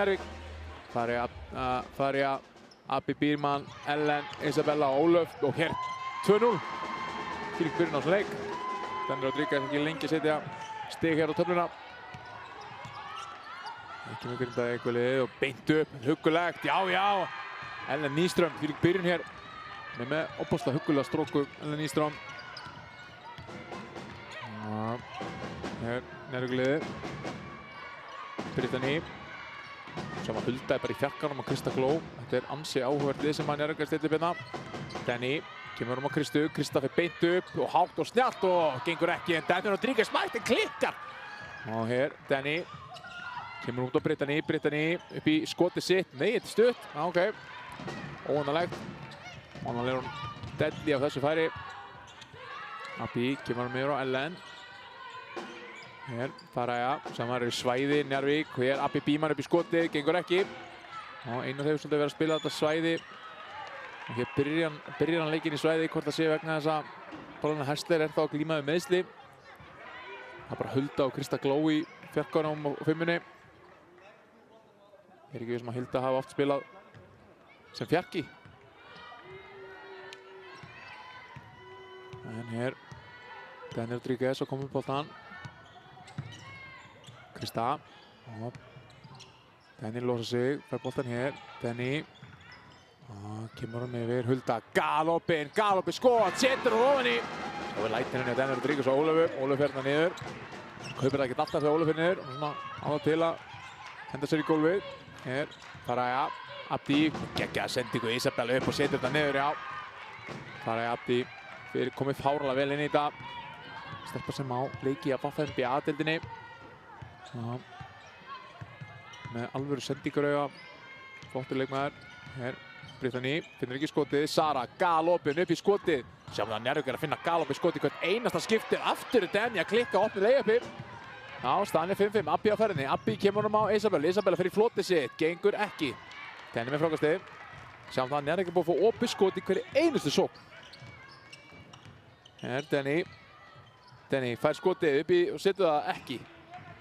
Njarðvík. Faria, Abbi Bírmann, Ellen, Isabella, Ólöf og hér 2-0. Fyrir byrjun á leik. Dennis Rodríguez ekki lengi að setja stig hér á töfluna. Ekki mjög grindaði eitthvað liðið og beint upp, huggulegt, já! Ellen Nyström, fyrir byrjun hér. Með opaslega huggulega stróku, Ellen Nyström. Hér, Njarðvík liðið. Brittany. Sem að huldaði bara í fjarkanum á Krista Gló. Þetta er ansi áhugavert lið sem að Njarðvík stillir upp hérna. Denny kemur á Kristu, Krista fer beint upp og hátt og snjallt og gengur ekki en Dennis Rodríguez mætti klikkar. Og hér, Denny kemur út á Brittany upp í skotið sitt. Nei, þetta er stutt. Ok, óvanalegt. Óvanlega er hún deadly á þessu færi. Abbi kemur með á Ellen. Hér, Faria, sem var í svæði, Njarðvík, og hér Abbi Bírmann upp í skotið, gengur ekki. Og Einar hefur svolítið verið að spila þetta svæði. Og hér byrjar hann leikinn í svæði, hvort það sé vegna þess að Paulina Hessler er þá að glíma við meiðsli. Það er bara Hulda og Krista Gló í fjarkanum og fimmunni. Ég er ekki viss um að Hulda hafa oft spilað sem fjarki. En hér, Dennis Rodríguez að koma upp á þann. Krista, og Denny losa sig, fær boltan hér, Denny, og kemur hann yfir, Hulda, galopin, skot, setur hún ofan í, og við lætir henni að Dennis Rodríguez og Ólöf fer hérna niður, kaupir það ekkert alltaf þegar Ólöf fer niður, og svona á það til að henda sér í gólfið, hér, Faria, Abdi, geggjaða sendingu, Isabella upp og setur þetta niður, já, Faria, Abdi, komið fáránlega vel inn í þetta, stelpa sem á leiki að fá NBA-deildinni. Með alvöru sendingarauga, flottur leikmaður. Hér, Brittany, finnur ekki skotið. Sara, galopin upp í skotið. Sjáum það að Njarðvík er að finna galopin skotið hvert einasta skipti. Aftur er Denny að klikka opnið layupi. Já, staðan er 5-5, Abbi á ferðinni. Abbi kemur honum á Isabella. Isabella fer í flotið sitt, gengur ekki. Denny með frákastið. Sjáum það að Njarðvík er búið að fá opið skotið hverju einustu sókn. Hér, Denny fær skotið upp í og setur það ekki.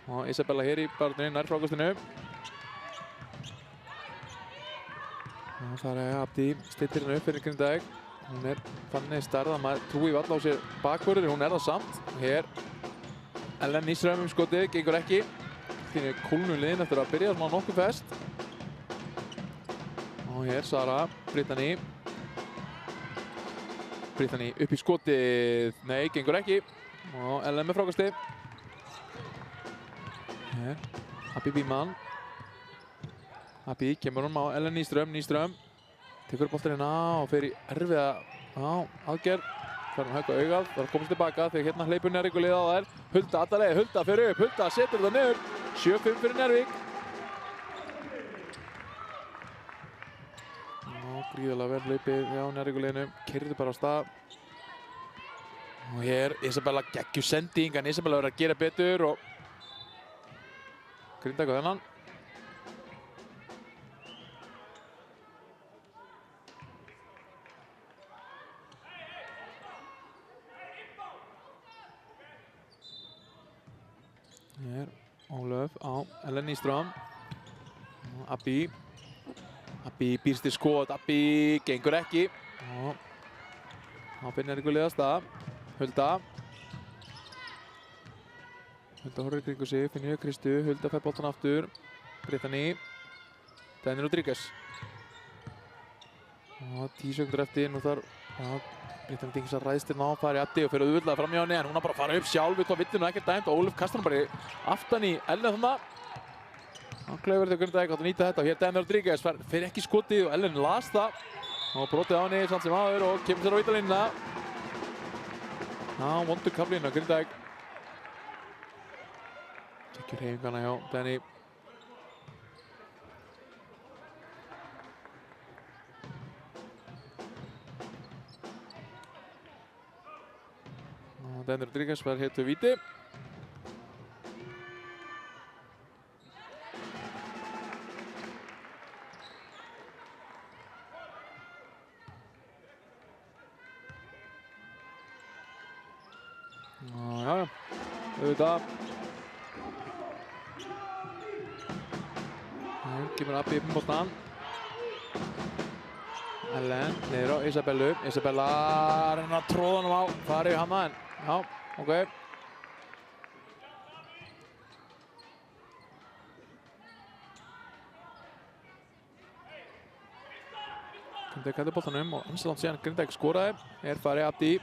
Og Isabella hér í barðinni nær frákastinu. Og þar er Abdi, stillir henni upp fyrir Grindavík. Hún er þannig stærð að maður trúi valla á sér bakvörður, hún er það samt. Hér, Ellen Nyström skotið, gengur ekki. Þínu kúlnum liðin eftir að byrja svona nokkuð fest. Og hér Sara, Brittany upp í skotið, nei, gengur ekki. Og Ellen með frákastið. Hér, Abbi Bírmann. Abbi kemur hún á Ellen Nyström. Tekur boltan hérna og fer í erfiða aðgerð. Fær hún högg á augað, þarf að komast tilbaka þegar hérna hleypur Njarðvík liðið á þær. Hulda alla leið, Hulda fer upp, Hulda setur það niður. 7-5 fyrir Njarðvík. Gríðarlega vel hlaupið hjá Njarðvík liðinu. Keyrði bara á stað. Og hér Isabella geggjur sending, en Isabella verður að gera betur og Grindavík á þennan. Hér, Ólöf á Ellen Nyström. Abbi býrst í skot, Abbi gengur ekki. Og þá finnir Njarðvík liðið að stað. Hulda horfir í kringu sig, finnir Kristu, Hulda fær boltan aftur. Brittany, Dennis Rodríguez. Og 10 sekundur eftir, nú þarf Brittany Dings að ræðst inn á, fari Abdi og fer auðvitað fram hjá henni, en hún að bara fara upp sjálf, þá villinu ekkert dæmt og Ólöf kastar hann bara aftan í Ellen þannig. Hann klauður til Grindavík átt að nýta þetta og hér Dennis Rodríguez fer ekki skotið og Ellen las það. Og brotið á henni samt sem áður og kemur sér á vítalínuna. Já, vondur kaflinn á Grindavík. Tekjur hreyfingana hjá Denny. Dennis Rodríguez var hér til víti. Já, auðvitað. kemur Abbi upp boltan. Ellen niður á Isabellu. Isabella reyna að tróða honum á. Farið hana en já, ok. Grindavík hætti boltanum og ansi langt síðan Grindavík skoraði. Farið Abdi.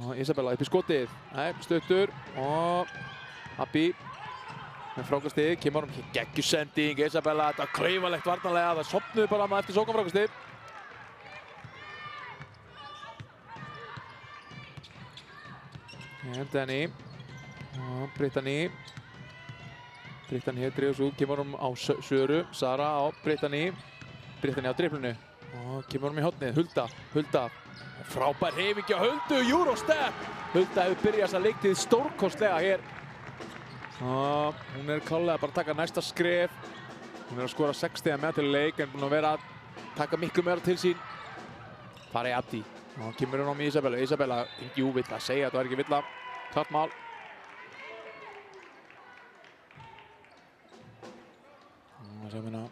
Og Isabella upp í skotið. Nei, stuttur og Abbi með frákastið, kemur honum geggjusending. Isabella, þetta var klaufalegt varnarlega. Það sofnuðu bara maður eftir sóknarfrákastið. Denny og Brittany. Brittany hefur drifið svo, kemur honum á Söru. Sara á Brittany. Brittany á driblunu og kemur honum í hornið. Hulda. Frábær hreyfing á Huldu, Eurostep! Hulda hefur byrjað þessa leiktíð stórkostlega hér. Og hún klárlega bara að taka næsta skref. Hún að skora 6 stiga með til leik en búin að vera að taka miklu meira til sín. Farið Abdi og kemur hún á með Isabella. Isabella, jú, vill að segja, þetta var ekki villa. Klart mál. Og sjá minna.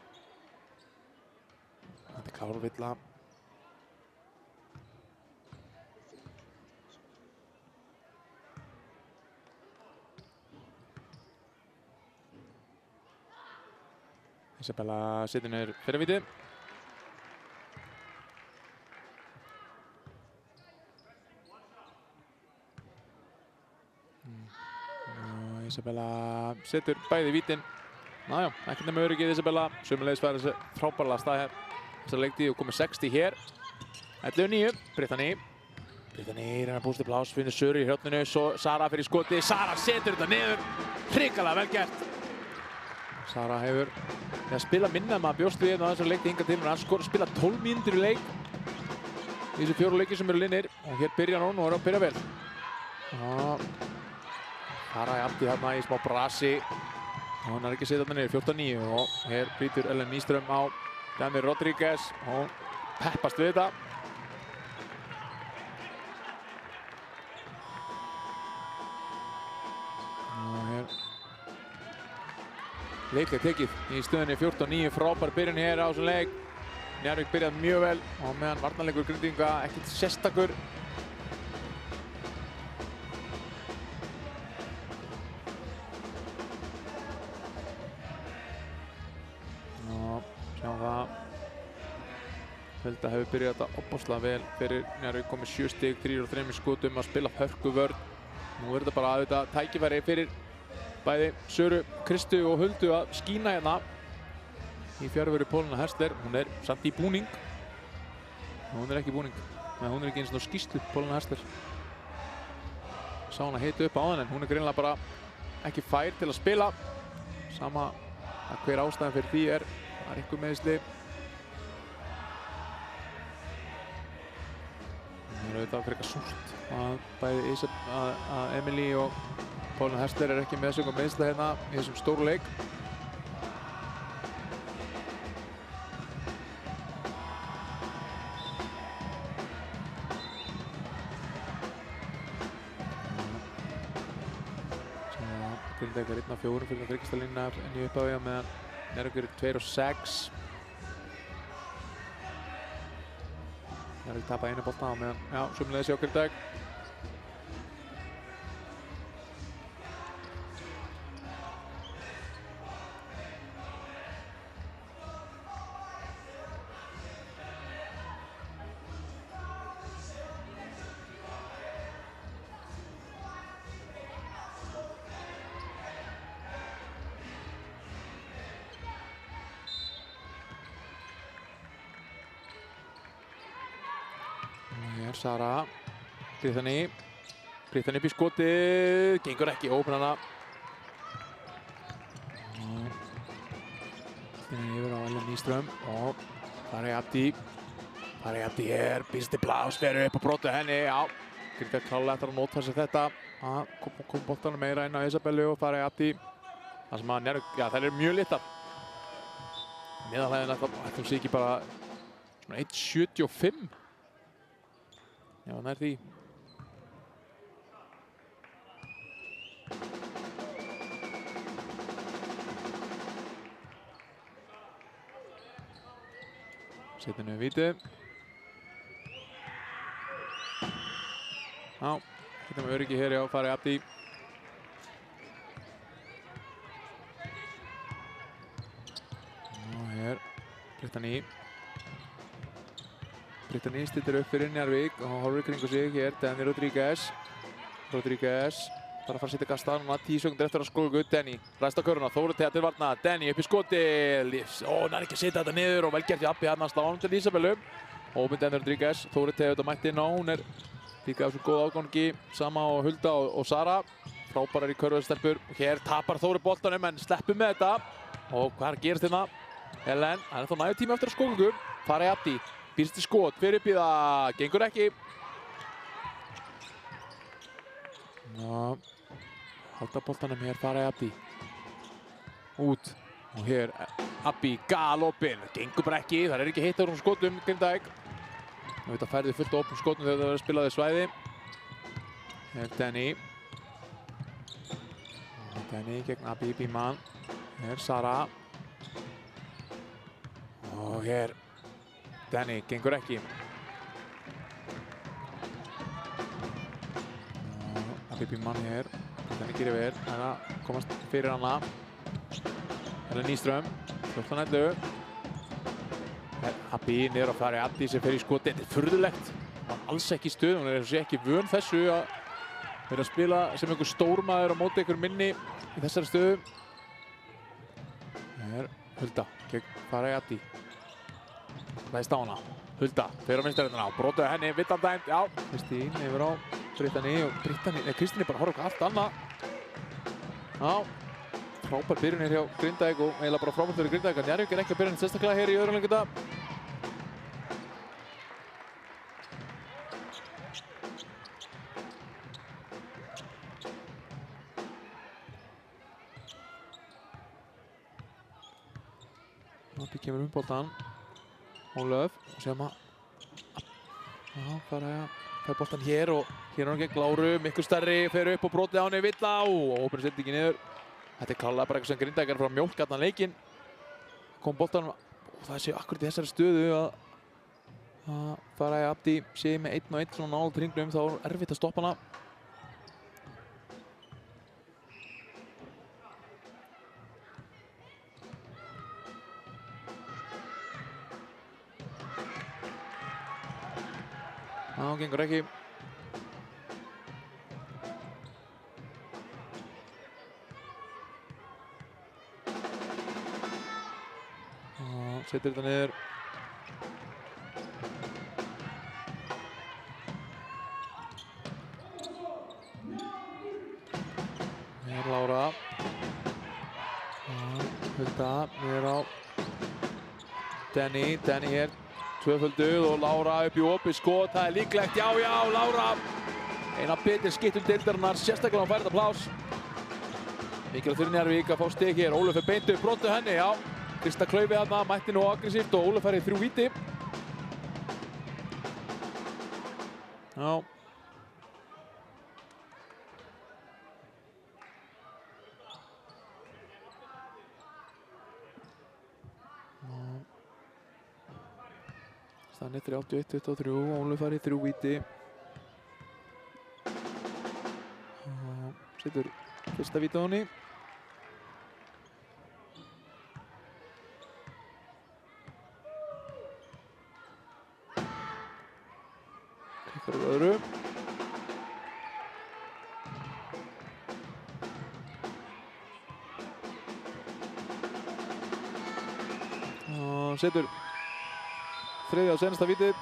Þetta klár villa. Isabella setur niður fyrravíti. Isabella setur bæði vítin. Nájá, ekkert nema öryggið Isabella. Sömuleiðis fær þessi frábærlega stað hér. Þessar leiktíð og komið 60 hér. 11-9, Brittany. Brittany reyna að bústa pláss, finnur Söru í hjörninu. Svo Sara fyrir skoti. Sara setur þetta niður. Hrikalega vel gert. Sara hefur að spila minna maður bjóst við á þessar leikti hingað til. Hún er að spila 12 mínútur í leik. Í þessu 4 leiki sem eru linnir. Og hér byrjar hún og er að byrja vel. Sara í Abdi hérna í smá brasi. Og hún er ekki að setja þetta niður, 14-9. Og hér brýtur Ellen Nýström á Danny Rodríguez. Og peppast við þetta. Leiklega tekið í stöðunni 14-9, frábær byrjun hér á þessum leik. Njarðvík byrjað mjög vel og meðan varnarleikur Grindvíkinga ekkert sérstakur. Sjáum það. Hulda hefur byrjað þetta opaslega vel fyrir Njarðvík, komið 7 stig, 3 úr 3 skotum að spila hörkuvörn. Nú er þetta bara auðvitað tækifæri fyrir bæði Söru, Kristu og Huldu að skína hérna í fjarveru Pólína Härsler. Hún er samt í búning. Hún er ekki í búning. Nei, hún er ekki eins og skýrslu Pólína Härsler. Sá hana heitu upp á hann en hún er greinilega bara ekki fær til að spila. Sama að hver ástæðan fyrir því er. Það er einhver meiðsli. Það er auðvitað frekar súrt að bæði að Emily og Pólína Härsler er ekki með sögum meiðsla hérna í þessum stóru leik. Grindavík er 1-4 fyrir þryggjastalínuna enn í upphafi meðan Njarðvík er 2-6. Njarðvík tapar einu bolta á meðan, já, sömuleiðis hjá Grindavík. Sara, Brittany upp í skotið, gengur ekki, ópna hana. Brittany yfir á Ellen Nýström og Farið Abdi hér, býrst til blás, fer upp og brotu henni, já. Grindavík klálega eftir að nota sér þetta. Kom boltanum meira inn á Isabellu og Farið Abdi. Það sem að Njarðvík, já þær eru mjög litlar. Meðalhæðin ætlum sé ekki bara svona 1,75. Já, nær því. Setja niður víti. Já, þetta með öryggi hér, já, Farey Abdi. Og hér, Brittany. Brittany stýttir upp fyrir Njarðvík og horfir kringu sig hér, Denny Rodríguez. Rodríguez bara að fara að setja gasta núna, 10 sekundir eftir að skóla ut. Denny ræst á köruna, Þóri Tea til varna. Denny upp í skoti. Nær ekki að setja þetta niður og vel gert í Abbi hann að slá hann til Ísabellu. Óminn Denny Rodríguez, Þóri Tea auðvitað mætti inn á, hún er líka á svo góð ágangi, sama á Hulda og Sara. Frábærar í körfuðstelpur. Hér tapar Þóri boltanum en sleppur með þetta. Og hvað gerist hérna? Ellen, það er þá nægur tíma eftir að skóla. Farey Abdi, býrst í skot, fyrir upp í það, gengur ekki. Halda boltanum hér, Farey Abdi. Út. Og hér, Abbi, galopin. Gengur bara ekki, það er ekki heitt á hún skotum, Grindavík. Þetta færði fullt á opnum skotum þegar það verður spilaði svæði. Hér Denny. Denny gegn Abbi Bíman. Hér Sara. Og hér Denny, gengur ekki. Abbi Bíman hér. Denny gerir vel, það er að komast fyrir hana. Ellen Nýström, 14-11. Abbi niður að Farey Abdi sem fer í skoti. Þetta er furðulegt. Hún var alls ekki í stöðu, hún er ekki vön þessu að vera að spila sem einhver stórmaður á móti einhver minni í þessari stöðu. Það er Hulda gegn Farey Abdi. Læst á hana. Hulda fer á vinstri-hendina, brotaði henni, villandæmt, já. Kristín yfir á Brittany og Kristín er bara að horfa allt annað. Já. Frábær byrjun hér hjá Grindavík og eiginlega bara frábært fyrir Grindavík. Njarðvík er ekki að byrja sérstaklega hér í öðrum leikluta. Abbi kemur boltan. Ólöf og séum að fara að færa boltan hér og hér er hann gegn Láru, miklu stærri, fer upp og brotið á henni Villa og óperin setja ekki niður. Þetta er klálega bara eitthvað sem Grindavík er frá að mjólka allan leikinn. Kom boltanum og það sé akkurat í þessari stöðu að Farey Abdi sé með 1 og 1 svona nálægt hringnum, þá er erfitt að stoppa hana. Já, gengur ekki. Setur þetta niður. Hér Lára. Hulda niður á Denny. Denny hér tvöfölduð og Lára upp í opið skot. Það er líklegt, já, Lára. Eina betri skittum deildarinnar, sérstaklega hún fær þetta plás. Mikilvægt fyrir Njarðvík að fá stig hér. Ólöf er beint upp, brotu henni, já. Krista Klaufi þarna, mætti nú aggressíft og Ólöf fær í 3 víti. Já. Staðan er 31-23, Ólöf fær í 3 víti. Setur fyrsta víti á henni. Klikkar öðru. Setur þriðja og senasta vítið.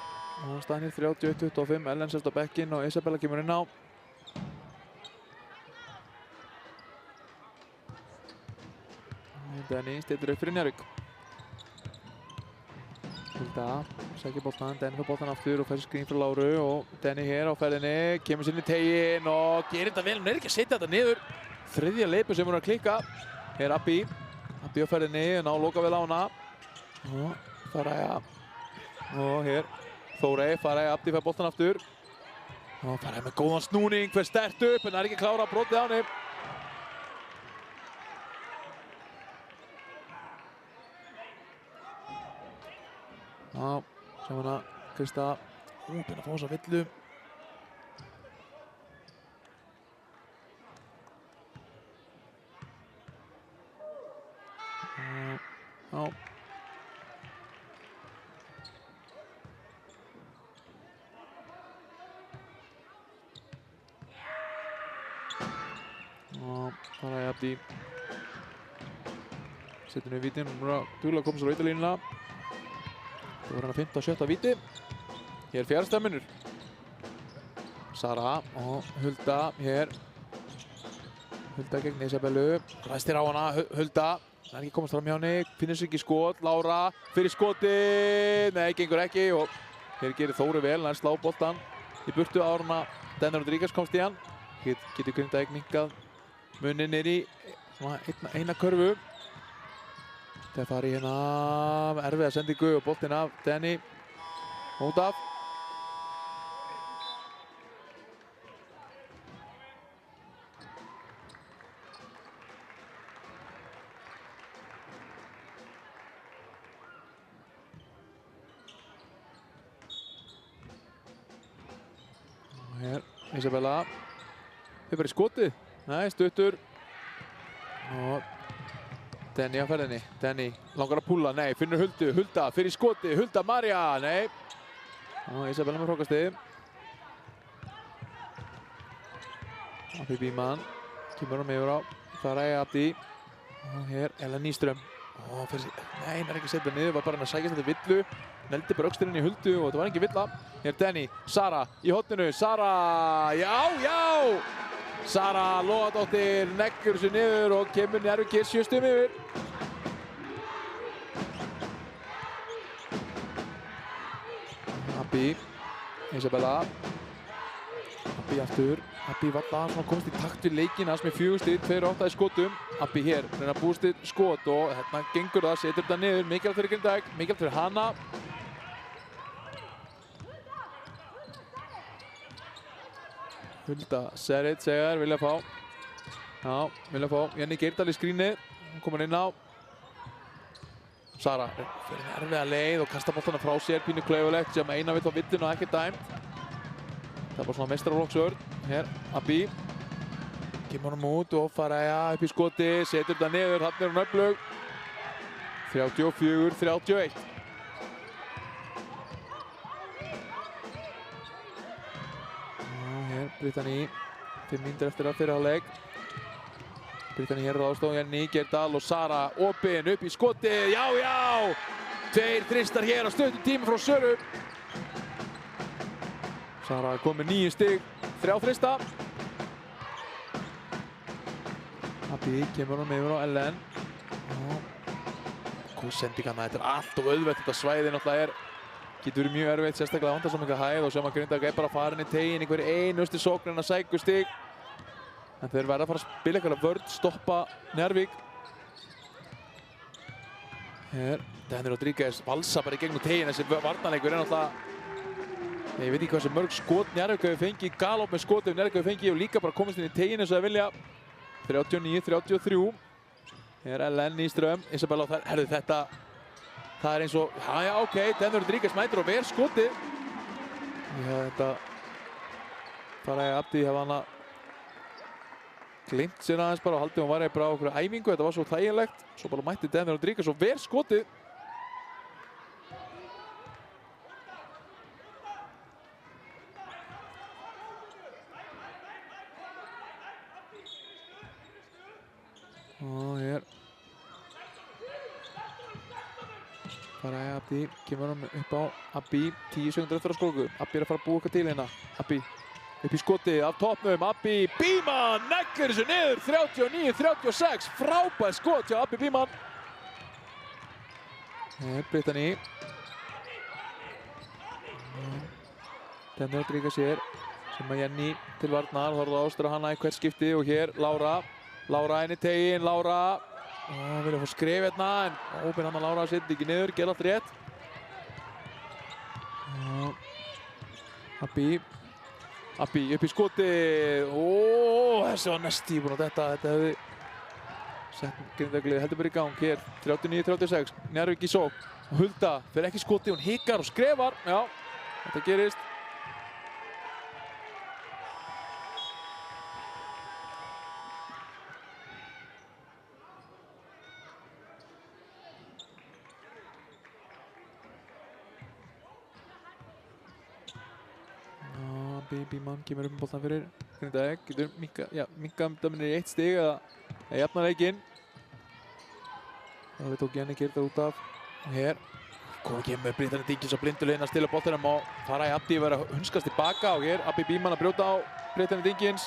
Staðan er 31-25, Ellen sest á bekkinn og Isabella kemur inn á. Denny stýttir upp fyrir Njarðvík. Hulda sækir boltan, Denny fær boltan aftur og fær skrín fyrir Láru og Denny hér á ferðinni, kemur sér inn í teginn og gerir þetta vel, hún er ekki að setja þetta niður. Þriðja leipu sem hún er að klikka. Hér Abbi á ferðinni, ná loka vel á hana. Farey og hér Þórey, Farey Abdi fær boltan aftur. Og Farey með góðan snúning, fer sterkt upp en er ekki klára, brotið á henni. Já, sjá hana, Krista. Búinn að fá þessa villu. Já. Fara Abdi. Setur niður vítin, hún er duglega að koma sér á vítalínuna. Það voru hann að 5. og 7. víti. Hér fjárstæðmunur. Sara og Hulda hér. Hulda gegn Isabellu. Ræstir á hana, Hulda. Það er ekki komast fram hjá henni, finnur sig ekki skot. Lára fyrir skoti. Nei, gengur ekki og hér gerir Þóri vel, hann slá boltan í burtu áður en að Denner Rodríguez komst í hann. Getur Grindavík minnkað muninn niður í eina körfu. Það fari hérna erfiða sendingu og boltinn af Denny út af. Og hér Isabella. Þau bara í skotið. Nei, stuttur. Og Denny á ferðinni. Denny langar að púlla. Nei, finnur Huldu. Hulda fyrir skoti. Hulda María. Nei. Og Isabella með hrókastið. Abbi Bíman. Kemur hann yfir á. Það er Abdi. Og hér Ellen Nýström. Nei, hann er ekki að setja niður. Var bara hann að sækja þetta villu. Neldi bara öxlinn í Huldu og þetta var engin villa. Hér Denny. Sara í horninu. Sara. Já, já. Sara Lóadóttir neggur sig niður og kemur Njarðvík 7 stigum yfir. Abbi, Isabella. Abbi aftur. Abbi valla svona komst í takt við leikina sem er 4 stig, 2-8 í skotum. Abbi hér, reyna að búast til skot og hérna gengur það, setur þetta niður. Mikilvægt fyrir Grindavík, mikilvægt fyrir hana. Hulda Serit segjar, vilja fá. Já, vilja fá. Jenny Geirdal í skrínið. Hún komur inn á. Sara fyrir erfiða leið og kastar boltana frá sér. Pínu klaufulegt sem eina vill á villinu og ekki dæmt. Það er bara svona meistaraflokksvörn. Hér, Abbi. Kemur honum út og fara upp í skoti. Setur þetta niður, þarna er hún öflug. 34-31. Brittany, 5 mínútur eftir að fyrra hálfleik. Brittany hér á aðstoð, Jenny Geirdal og Sara opinn upp í skotið. Já, já! 2 þristar hér á stöðum tíma frá Söru. Sara kom með 9 stig, 3 þrista. Abbi kemur hann yfir á Ellen. Góð sending hann, þetta er allt og auðvelt. Þetta svæði náttúrulega getur verið mjög erfitt, sérstaklega vandar svo mikið hæð og sem að Grindavík er bara farin í teginn í hverju einustu sóknin að sækja stig. En þeir verða að fara að spila eitthvað vörn, stoppa Njarðvík. Hér, Denner Rodríguez valsa bara í gegnum teginn. Þessi varnarleikur er náttúrulega, ég veit ekki hvað sem mörg skot Njarðvík hefur fengið, galop með skot ef Njarðvík hefur fengið og líka bara komist inn í teginn eins og það vilja. 39-33. Hér Ellen Nýström, Isabella þar, herðu þetta. Það er eins og, já, ok, Denner Rodríguez mætir og ver skotið. Já, þetta fara Abdi hafa hana glimt sér aðeins bara og haldið hún var bara á okkur æfingu. Þetta var svo þægilegt. Svo bara mætti Denner Rodríguez og ver skotið. Og hér fara Abdi, kemur hann upp á Abbi, 10 sekúndur eftir að skóku. Abbi er að fara að búa eitthvað til hérna. Abbi upp í skoti af toppnum. Abbi Bíman neglir þessu niður. 39-36. Frábær skot hjá Abbi Bíman. Hér Brittany. Denner Rodríguez hér sem að Jenny til varnar. Það er ástur að hana í hvert skipti og hér Lára. Lára inn í teginn. Lára. Vilja fá skref hérna en ópinn hann að Lára setja ekki niður, gera allt rétt. Abbi upp í skotið. Þessi var næst tíbúinn á þetta hefði Sett Grindavík heldur bara í gang hér, 39-36, Njarðvík í sókn. Hulda fer ekki skoti, hún hikar og skrefar. Já, þetta gerist. Bíman kemur upp boltan fyrir Grindavík, getur minkað dæminir í 1 stig eða jafna leikinn. Það tók Jenny Geirdal út af. Og hér kemur Britannia Dinkins á blinduleginn að stila boltanum og Faraj Abdi verður að hunskast tilbaka og hér Abbi Bíman að brjóta á Britannia Dinkins.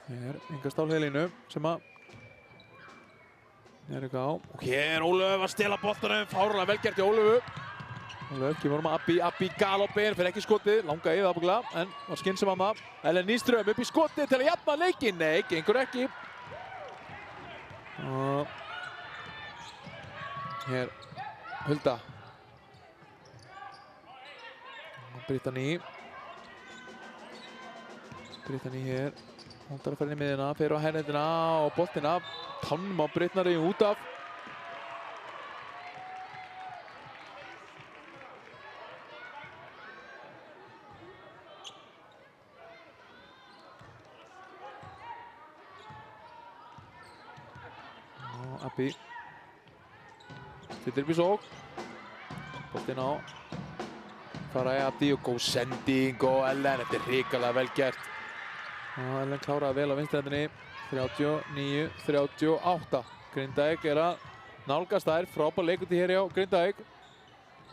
Hér Inga Stálheilínu sem að Njarðvík á. Og hér Ólöf að stela boltanum, fáránlega vel gert í Ólöfu. Ólöf kemur Abbi galopin, fyrir ekki skotið, langa yfir ábygglega, en var skynnsam að það. Ellen Nýström upp í skotið til að jafna leikinn, nei, gengur ekki. Og hér Hulda. Britannia hér. Hún þarf að fara inn í miðjuna, fer á hennendina og boltinn af. Tannum á Britannia út af. Og Abbi. Stillir upp í sókn. Boltinn á. Faraj Abdi og góð sending og Ellen, þetta er hrikalega vel gert. Ellen kláraði vel á vinstrihendinni, 39-38. Grindavík er að nálgast þær, frábær leikuti hér hjá Grindavík.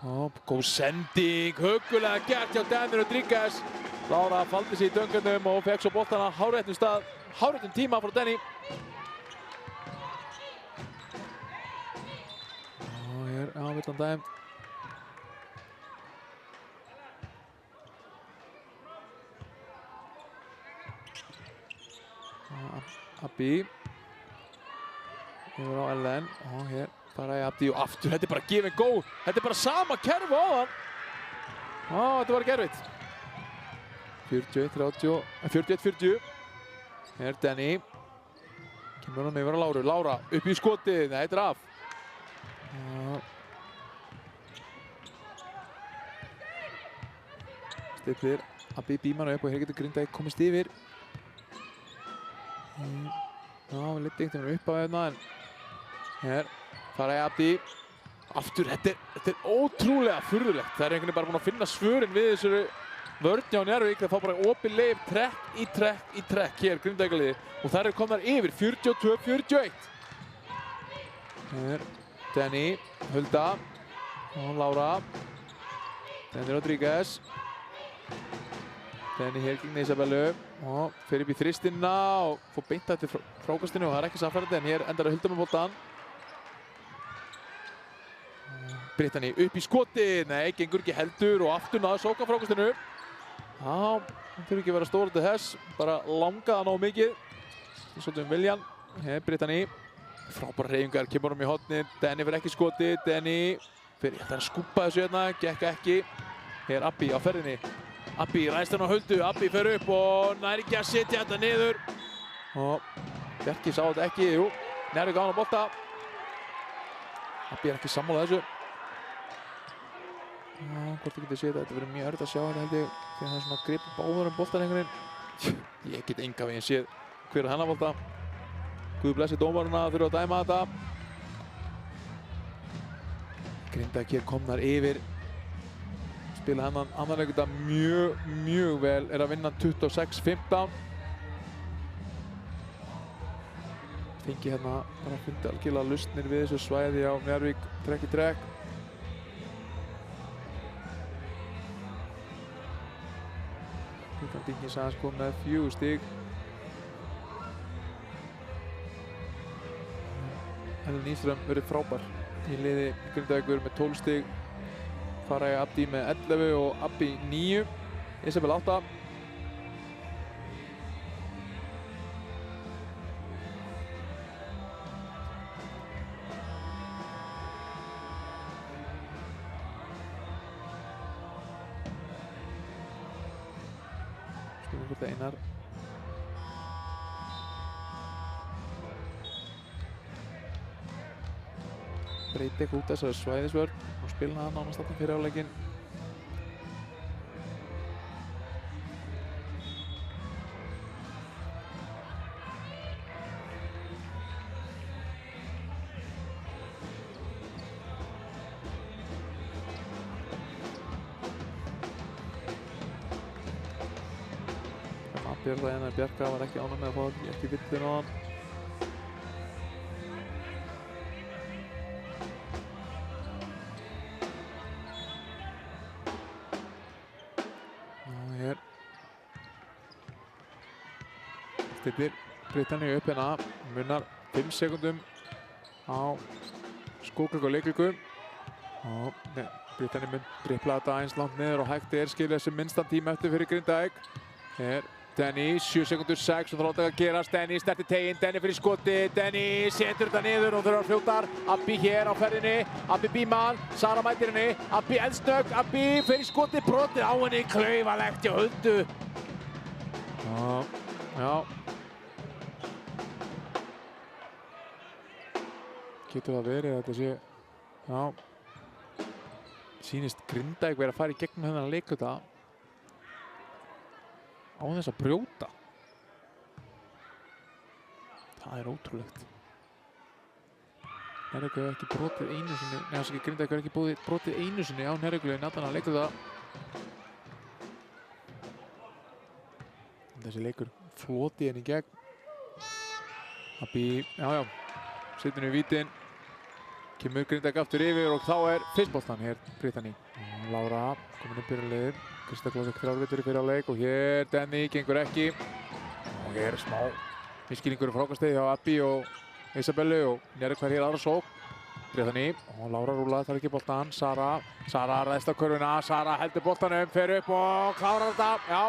Góð sending, huggulega gert hjá Danny Rodríguez. Lára faldi sig í döngunum og fekk svo boltana á hárréttum stað, hárréttum tíma frá Danny. Hér villan dæmt. Abbi yfir á Ellen og hér Faraj Abdi og aftur, þetta er bara give and go, þetta er bara sama kerfi á hann. Þetta var gerfitt. 41-40. Hér Danny kemur hann yfir á Láru, Lára upp í skotið, nei, þetta er af. Stillir Abbi Bíman upp og hér getur Grindavík komist yfir. Við liti einhvern veginn upp á hérna, en hér Faraj Abdi. Aftur, þetta er ótrúlega furðulegt. Það er einhvern veginn bara búin að finna svörin við þessari vörn hjá Njarðvík. Það fá bara opið leif, trekk í trekk hér, Grindavíkaliði. Og þær eru komnar yfir, 42-41. Hér Danny, Hulda og Lára. Danny Rodríguez. Danny hér gegn Isabellu og fer upp í þristina og fór beint eftir frákastinu og það er ekki samfærandi, en hér endar að Hulda með boltan. Britannia upp í skotið, nei, gengur ekki heldur og aftur náður sóka frákastinu. Hann þurfi ekki að vera stór til þess, bara langaða nóg mikið. Svolítið viljan. Hér Britannia, frábæra hreyfingar, kemur í hornið, Danny fer ekki í skotið, Danny fer að skúpa þessu hérna, gekk ekki. Hér Abbi á ferðinni. Abbi ræðst hann á Huldu, Abbi fer upp og nær ekki að setja þetta niður. Og Bjarki sá þetta ekki, jú, Njarðvík á hann á bolta. Abbi er ekki sammála þessu. Hvort ég geti séð þetta verður mjög erfitt að sjá þetta held ég, því það er svona að gripa báður boltan einhvern veginn. Ég get enga veginn séð hver er hennar bolta. Guð blessi dómarana, þurfa að dæma þetta. Grindavík hér komnar yfir. Spila hennan annan leikunda mjög vel, er að vinna 26-15. Fengi hérna bara að fundi algjörlega lausnir við þessu svæði á Njarðvík, trekk í trekk. Britannia Dinkins aðeins kom með 4 stig. Ellen Nýström verið frábær í liði Grindavíkur með 12 stig. Faraj Abdi með 11 og Abbi 9. Isabel 8. hvort Einar breyti eitthvað út þessari svæðisvörn og spila hann nánast þarna fyrir hálfleikinn. Bjarka var ekki ánægð með að fá ekki villin á hann. Og hér stillir Britannia upp hérna, munar 5 sekúndum á skóklöku og leiklöku. Og Britannia mun dribbla þetta eins langt niður og hægt skilja þessi minnstan tíma eftir fyrir Grindavík. Hér Denny, 7 sekundur 6 og það láta að gerast. Denny snertir teginn, Denny fyrir skoti, Denny setur þetta niður og þurfa fljótar. Abbi hér á ferðinni, Abbi Bíman, Sara mætir henni, Abbi eldsnögg, Abbi fyrir skoti, brotið á henni, klaufalegt hjá Huldu. Já. Getur það verið að þetta sé, já, sýnist Grindavík verið að fara í gegnum þennan leikluta á þess að brjóta. Það er ótrúlegt. Njarðvík hefur ekki brotið einu sinni, Grindavík hefur ekki brotið einu sinni á Njarðvík en allan að leikur það. Þessi leikur floti henni í gegn. Abbi, já, setur henni í vítin. Kemur Grindavík aftur yfir og þá er fyrstboltan hér, Britannia. Lára komin upp fyrir liðið. Krista Klásek 3 vitur í fyrraleik og hér Denny gengur ekki. Og hér smá misskilningur í frákastegi hjá Abbi og Isabellu og Njarðvík fær hér aðra sókn. Britannia og Lára rúlaði þar ekki boltan. Sara ræðst á körfuna, Sara heldur boltanum, fer upp og klárar þetta. Já.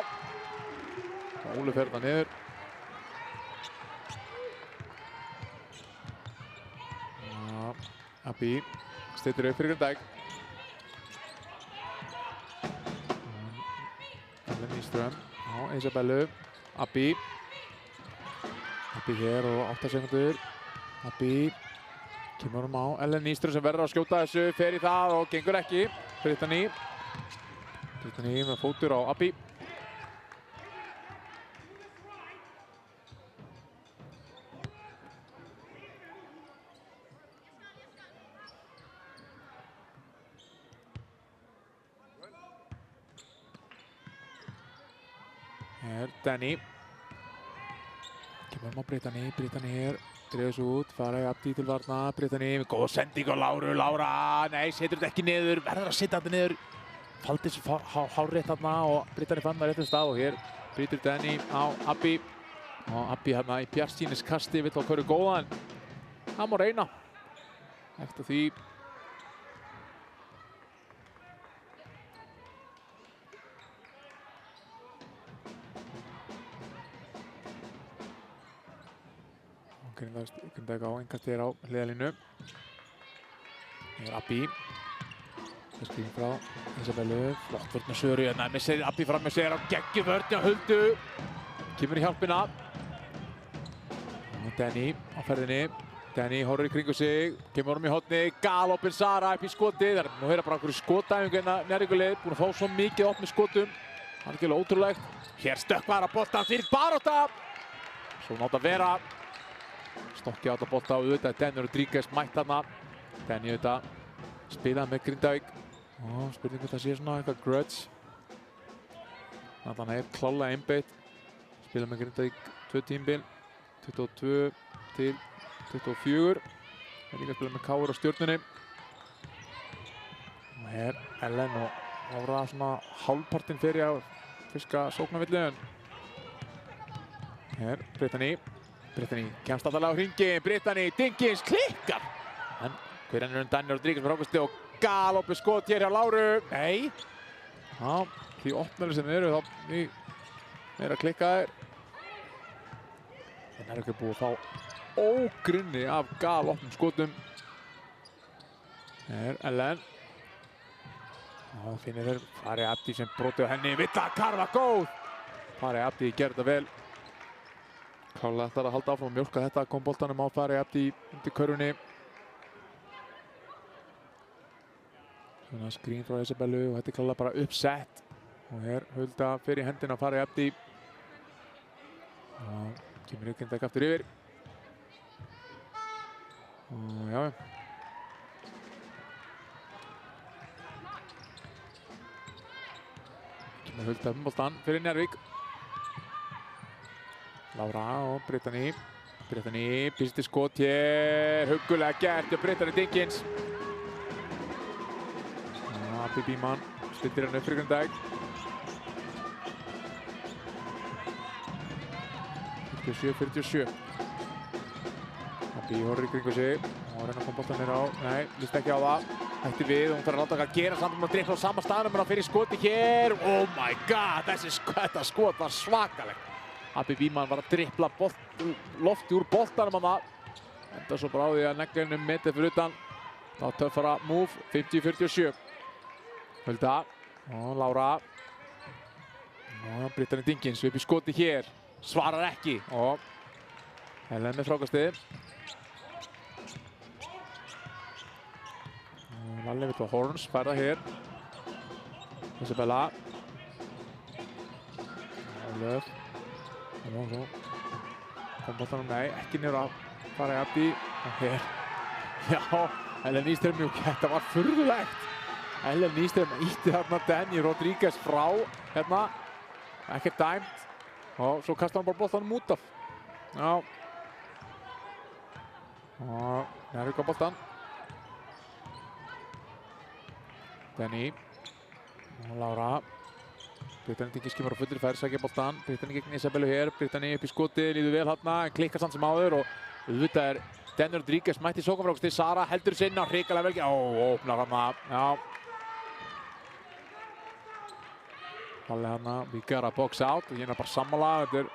Óli fer þetta niður. Abbi steytir upp fyrir Grindavík. Nýström á Isabellu, Abbi hér og 8 sekundur. Abbi kemur á Ellen Nýström sem verður að skjóta þessu, fer í það og gengur ekki. Britannia með fótur á Abbi. Hér, Denny. Kemur á Britannia hér, dreifir svo út, fara í Abdi til varna, Britannia með góð sending á Lára, nei, setur þetta ekki niður, verður að setja þetta niður. Faldi þessu hárrétt þarna og Britannia fann það réttum stað og hér brýtur Denny á Abbi. Og Abbi hérna í bjartsýniskasti, vill á hverju góða en það má reyna. Eftir því. Grindavík á innkast hér á hliðarlínu. Hér er Abbi. Það skrifum frá Isabellu. Flott vörn með Söru. Missir Abbi fram með sér á geggjum vörn á Huldu. Kemur í hjálpina. Og Denny á ferðinni. Denny horfir í kringu sig. Kemur í horni. Galopin Sara upp í skotið. Það er nú heyra bara einhverju skotæfingu hérna Njarðvíkurlið. Búin að fá svo mikið opn með skotum. Algjörlega ótrúlegt. Hér stökkvar að boltan fyrir barátta. Svo nátt að vera. Stokki átt að bolta og auðvitað Denny Rodríguez mætt þarna. Denny auðvitað spilað með Grindavík. Og spurning hvort það sé svona eitthvað grudge. Þannig að hann er klálega einbeitt. Spilað með Grindavík 2 tímabil. 22 til 24. Það er líka spilað með KR á Stjörnunni. Og hér Ellen og Lára svona hálfpartinn fyrir að fiska sóknarvillin. Hér Britannia kemst allavega á hringinn, Britannia Dingins klikkar. En hver ennur Denny Rodríguez með frákasti og galopið skot hér hjá Láru. Nei. Já, því opnari sem eru þá meira klikkaðir. En er ekki búið að fá ógrunni af galopnum skotum. Hér Ellen. Já, finnir þeir farið Abdi sem brotið á henni. Vill að karfa góð. Farið Abdi gerði þetta vel. Klálega ætlar að halda áfram að mjólka þetta, kom boltanum á Farið Abdi undir körfunni. Svona skrín frá Isabellu og þetta er klálega bara uppsett. Og hér Hulda fyrir hendina Farið Abdi. Og kemur Grindavík aftur yfir. Og já. Kemur Hulda boltan fyrir Njarðvík. Lára og Brittany. Brittany býst til skot hér. Huggulega gert og Brittany Dinkins. Abdi Bíman stillir hann upp fyrir Grindavík. 47-47. Abdi horfir í kringu sig og reyna að koma boltan á. Nei, líst ekki á það. Hætti við og hún þarf að láta að gera samt að drifla á sama staðnum en hann fyrir skoti hér. Oh my god, þetta skot var svakalegt. Abdi Bíman var að drifla lofti úr boltanum hann það. Enda svo bara á því að neglinum metið fyrir utan. Þá töffara move, 50-47. Hulda og Lára. Og Brittany Dinkins upp í skoti hér. Svarar ekki og Helen með frákastið. Valli vill á Horns, færða hér. Isabella. Löf. Og svo kom boltanum, nei, ekki niður að Farið Abdi. Og hér, já, Ellen Nýström, þetta var furðulegt. Ellen Nýström ítti þarna Denny Rodríguez frá, hérna, ekkert dæmt. Og svo kastar hann bara boltanum út af. Já. Og Njarðvík á boltan. Denny. Og Lára. Brittany Dinkins kemur á fullri færð, sækja boltan. Brittany gegn Isabellu hér. Brittany upp í skoti, líður vel þarna, en klikkar samt sem áður. Og auðvitað er Denny Rodríguez mætt í sóknarfrákasti. Sara heldur sig inn á hrikalega vel. Ó, opnar hana. Já. Valli hana, we gotta box out. Og hérna bara sammála. Þetta er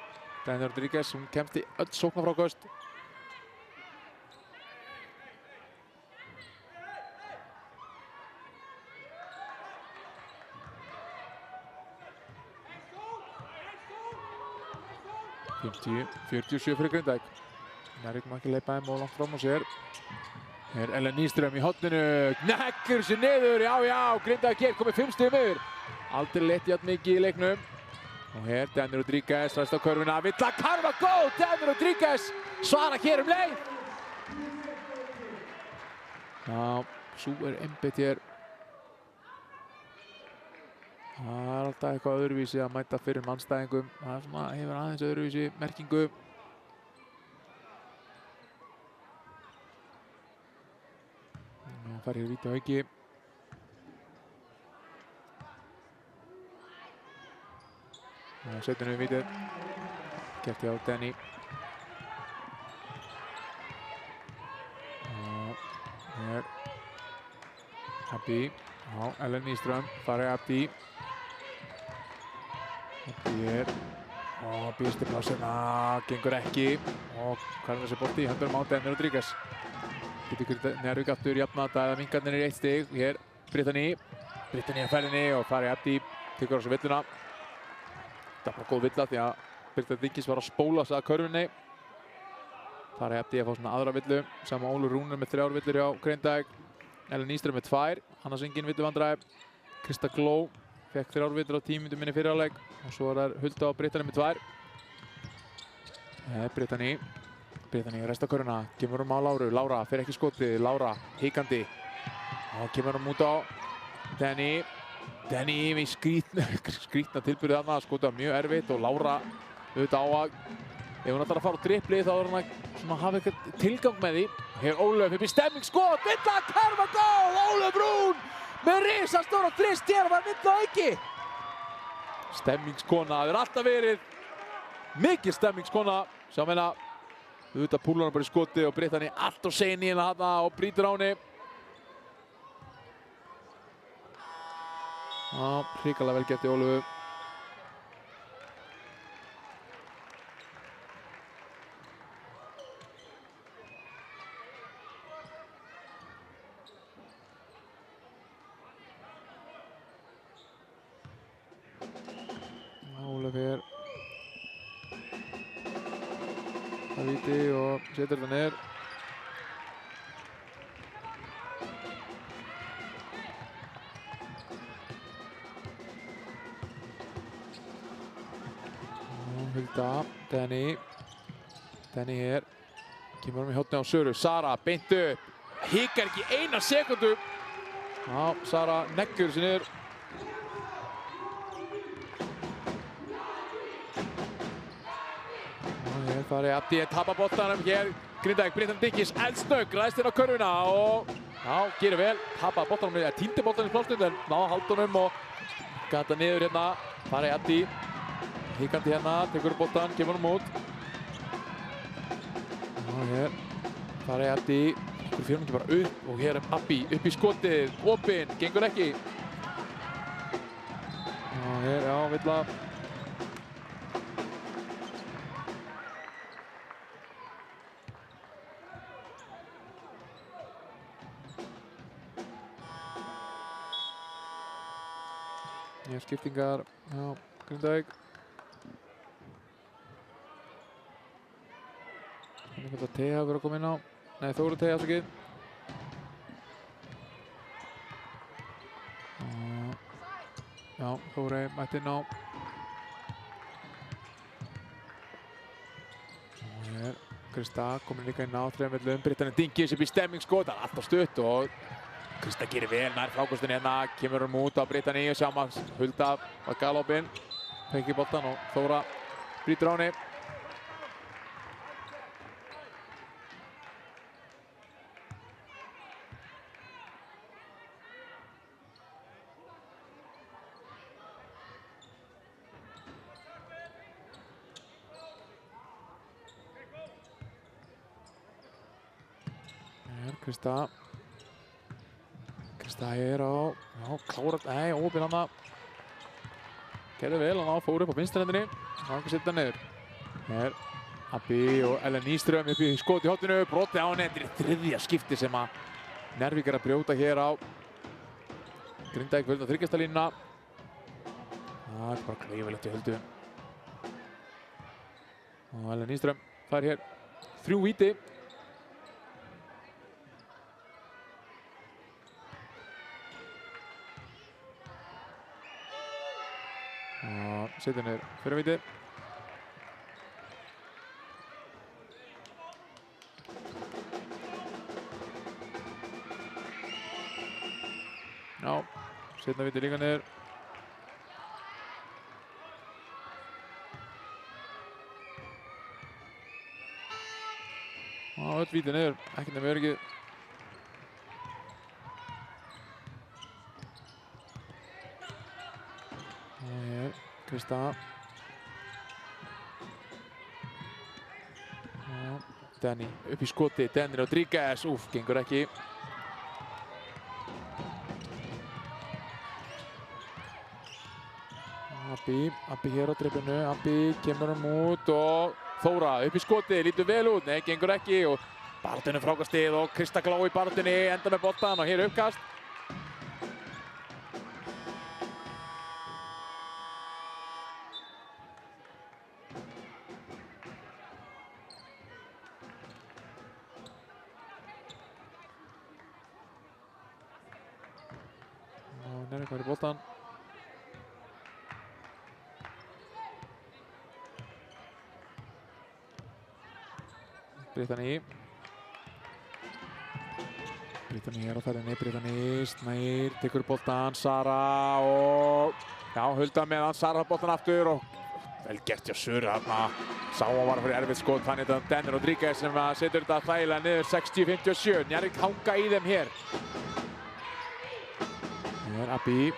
Denny Rodríguez, hún kemst í öll sóknarfrákast. Fymtíu, 47 fyrir Grindavík. Njarðvík má ekki leipa þeim og langt fram á sér. Hér Ellen Nýström í horninu, gnekkur sér niður, já, Grindavík hér komið 5 stigum yfir. Aldrei lett jafn mikið í leiknum. Og hér Denny Rodríguez ræðst á körfuna, vill að karfa góð, Denny Rodríguez svara hér leið. Já, svo einbeitt hér. Það er alltaf eitthvað öðruvísi að mæta fyrir mannstæðingum. Það er svona, hefur aðeins öðruvísi merkingu. Það fær hér víti á Hauki. Og setjum við vítið. Gert hjá Denny. Og hér. Abdi. Já, Ellen Nýström. Farið Abdi. Abdi hér. Og býðst til plásina. Gengur ekki. Og hvað er þessi bolti? Höndur á Denny Rodríguez. Getur Njarðvík aftur jafnað þetta eða mingarnir í 1 stig. Hér Brittany. Brittany á ferðinni og Farið Abdi tekur á sig villuna. Þetta var góð villa því að Brittany Dinkins var að spóla sig að körfunni. Farið Abdi að fá svona aðra villu. Sama Ólur Rúnar með 3 villur hjá Grindavík. Ellen Nýström með 2. Annars engin villuvandræði. Krista Gló fekk 3 villur á 10 mínútum minni fyrir hálfleik. Og svo er það Hulda og Brittany með 2. Brittany resta körfuna, kemur á Láru. Lára fer ekki skotið. Lára hikandi. Og kemur út á Denny. Denny með skrítna tilburði þarna. Skotið mjög erfitt og Lára auðvitað á að ef hún ætlar að fara á dribli þá er hann að hafa eitthvað tilgang með því. Hér Ólöf upp í stemmingsskot. Vill að karfa góð. Ólöf Rún með risastóra þrist hér og það vill það ekki. Stemmingskona, það er alltaf verið mikið stemmingskona. Sjá meina auðvitað púlar hann bara í skoti og Brittany allt og sein í hérna þarna og brýtur á henni. Já, hrikalega vel gert í Ólöfu. Ólöf hér víti og setur þetta niður. Hulda, Denny hér, kemur í hornið á Söru, Sara beint upp, hikar ekki eina sekundu. Já, Sara neggur sér niður. Hér farið Abdi, tapar boltanum hér, Grindavík, Brynjar Dinkis, eldsnögg, ræðst inn á körfuna og já, gerir vel, tapar boltanum, týndi boltanum í plásstund en náða haldunum og gata niður hérna, farið Abdi. Híkandi hérna, tekur upp boltan, kemur hann út. Og hér farið Abdi, okkur fyrir ekki bara upp og hér er Abbi upp í skotið, opinn, gengur ekki. Og hér, já, Villa. Nýjar skiptingar, já, Grindavík. Þannig að Teha verður að koma inn á. Nei, Þóru Teha afsakið. Já, Þóri mætti inn á. Og hér, Krista komin líka inn á þremvillum. Brynjar Dinkis upp í stemmingsskot, það er alltaf stutt og Krista gerir vel nær frákostinni hérna. Kemur hann út á Brynjar og sjáum að Hulda var galopinn. Fengi boltan og Þóra brýtur á henni. Krista er á, já, klárat, nei, óopinn hana. Gerði vel, hann fór upp á vinstri-hendinni, hann ekki setja niður. Hér, Abbi og Ellen Nýström upp í skot í hotinu, brotið á henni, þetta er þriðja skipti sem að Njarðvík er að brjóta hér á. Grindavík völd á þryggjastalínuna. Það er bara klaufalegt í Höldu. Og Ellen Nýström fær hér 3 víti. Og setja niður fyrir víti. Já, setja víti líka niður. Og öll víti niður, ekki nefnir öryggið. Krista. Denny upp í skoti, Denny Rodríguez, gengur ekki. Abbi hér á dribbinu, Abbi kemur út og Þóra upp í skoti, lítur vel út, nei, gengur ekki og baráttunni frákastið og Krista Gló í baráttunni, enda með boltan og hér uppkast. Njarðvík var í boltan. Brittany er á ferðinni, Brittany snær, tekur boltan, Sara og já, Hulda meðan, Sara har boltan aftur og vel gert hjá Söru þarna. Sá að var fyrir erfitt skot, þannig að Denny Rodríguez sem setur þetta þægilega niður 60-57. Njarðvík hanga í þeim hér. Hér Abbi.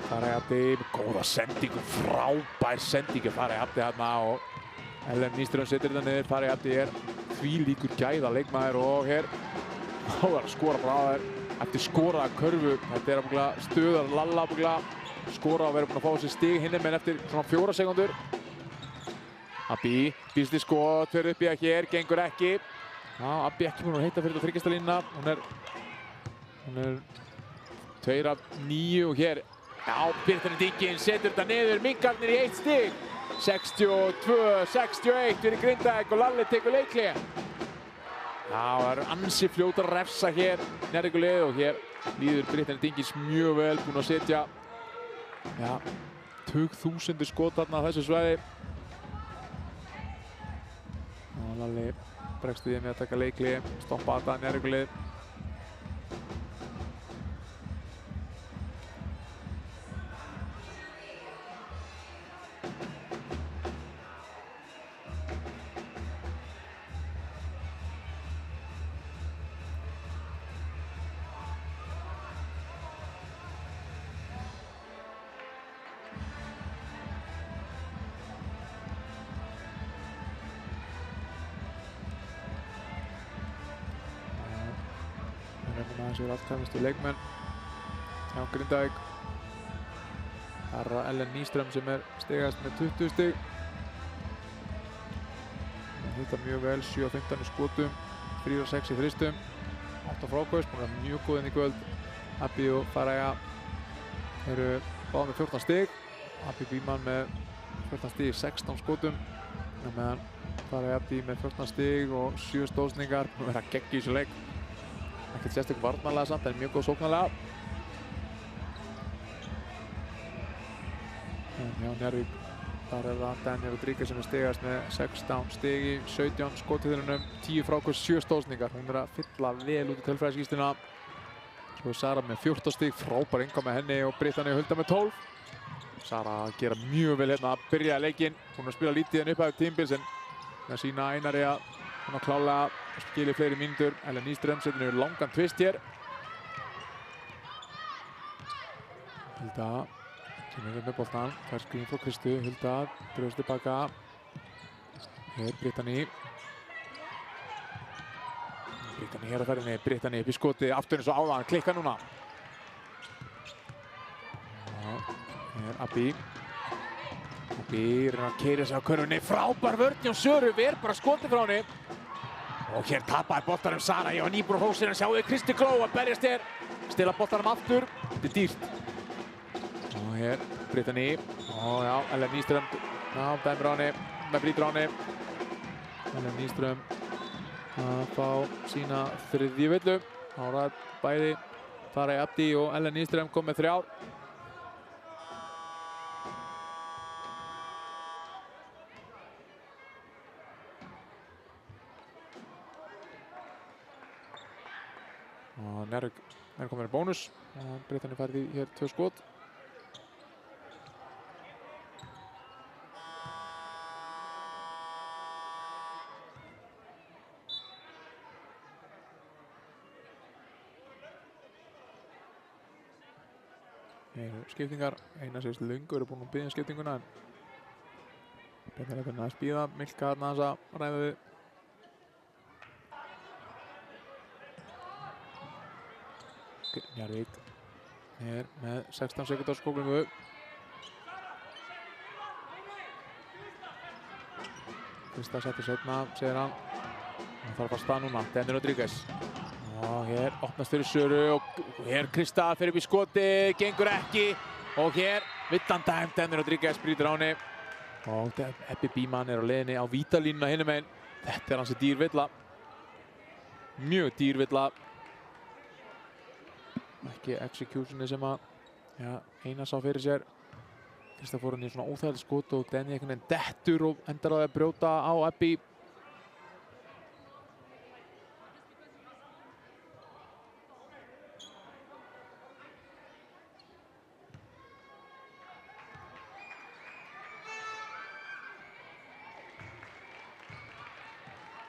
Farið Abbi, góða sendingu, frábær sendingu farið Abbi hérna og Ellen Nýström setur þetta niður. Farið Abbi er þvílíkur gæða leikmaður og hér þá er að skora frá þér eftir skoraða körfu. Þetta er að stuðar Lalla skora og verður búinn að fá sér stig hinni menn eftir svona 4 sekúndur. Abbi býst í skot, fyrir upp í að hér, gengur ekki. Já, Abbi ekki búinn að heita fyrir þetta þryggjastalínuna. Hún er 2 af 9 og hér, já, Brynjar Dinkis setur þetta niður, minkarnir í 1 stig. 62-61 fyrir Grindavík og Lalli tekur leikhlé. Það var ansi fljótar að refsa hér Njarðvíkurliðið og hér líður Britnir Dingis mjög vel, búinn að setja tugþúsundir skot þarna á þessu svæði. Og Lalli bregst við með að taka leikhlé, stoppa þetta Njarðvíkurlið. Þessi eru alltaf leikmenn hjá Grindavík. Það er Ellen Nýström sem stigast með 20 stig. Þetta mjög vel, 7 af 15 í skotum, 3 af 6 í þristum, 8 frákvæðis, búin að vera mjög góð inn í kvöld. Abbi og Faraya eru báðir með 14 stig. Abbi Bíman með 14 stig í 16 skotum. Meðan Faraya Abbi með 14 stig og 7 stóðsningar, búin að vera gegn í þessu leik. Ekkert sérstaklega varnarlega samt, en mjög góð sóknarlega. En hjá Njarðvík, þar er það Daniel Rodríguez sem stigast með 16 stig í 17 skottíðunum, 10 frákvæðis, 7 stóðsningar. Hún er að fylla vel út í tölfræðiskýrsluna. Svo er Sara með 14 stig, frábær innkoma með henni og Brittany Hulda með 12. Sara að gera mjög vel hérna að byrja leikinn. Hún að spila lítið en upphæfð tímabils en að sína Einari að hún að klálega skilja fleiri mínútur. Ellen Nýström setur niður langan tvist hér. Hulda kemur með boltan, fær skrín frá Kristu. Hulda brjóðst tilbaka. Hér Brittany. Brittany hér á ferðinni, Brittany upp í skoti, aftur eins og áðan, klikka núna. Hér Abbi. Abbi reyna að keyra sig á körfunni, frábær vörn hjá Söru, ver bara skoti frá henni. Og hér tapaði boltanum Sara, ég var nýbúinn á hrósinu, sjáðu Kristi Gló að berjast hér. Stila boltanum aftur, þetta er dýrt. Og hér Brittany, Ellen Nýström, dæmir á henni, brýtur á henni. Ellen Nýström að fá sína þriðju villu. Ára bæði Faraya Abdi og Ellen Nýström kom með 3. Og Njarðvík er komin í bónus. Brittany færði hér 2 skot. Skiptingar, eina sérst löngu eru búin að biðja skiptinguna en Brittany er að spíða Milka þarna aðeins að ræða við. Njarðvík er með 16 sekúndar skóklingu. Krista setur seinna, segir hann. Hann þarf að stað núna, Daniel Rodríguez. Og hér opnast fyrir Söru og hér Krista fer upp í skoti, gengur ekki. Og hér villan dæmt, Daniel Rodríguez brýtur á henni. Og Abbi Bíman er á leiðinni á vítalínuna hinum megin. Þetta er hansi dýr villa. Mjög dýr villa. Ekki executioni sem að Einar sá fyrir sér. Krista fór hann í svona óþægilegt skot og Denny einhvern veginn dettur og endar á því að brjóta á Abbi.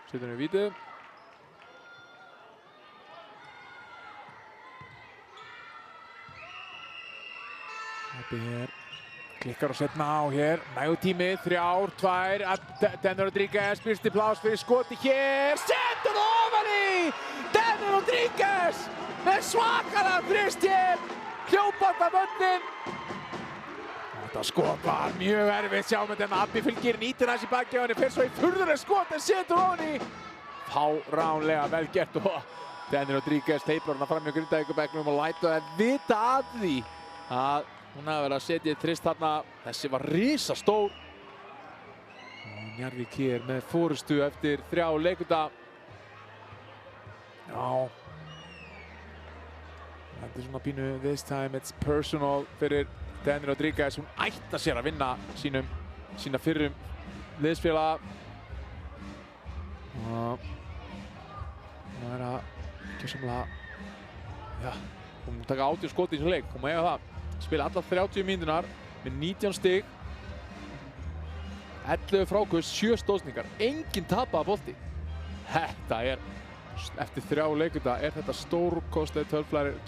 Setur hann í víti. Abbi hér, klikkar og setna á hér, nægur tími, 3, 2, Daniel Rodríguez, fyrsti plás fyrir skoti hér, setur ofan í! Daniel Rodríguez með svakalega þrist hér, hljópað af völlinn. Þetta skot var mjög erfitt, sjáum við þennan Abbi fylgir nýtir hans í baki á henni, fyrir svo í furðuleg skot en setur ofan í. Fáránlega vel gert og Daniel Rodríguez teiplar hana fram í Grindavíkurbekknum og lætur að vita að því að hún hafi verið að setja í þrist þarna. Þessi var risastór Njarðvík hér með forystu eftir 3 leikunda. Já. Þetta svona pínu this time it's personal fyrir Denny Rodríguez. Hún ætlar sér að vinna sína fyrrum liðsfélaga. Og hún er að gjörsamlega, já, hún taka 80 skot í þessum leik. Hún má eiga það. Spila allar 30 mínúturnar með 19 stig. 11 fráköst, 7 stóðsningar. Enginn tapaði bolti. Þetta er, eftir 3 leikunda, er þetta stórkostleg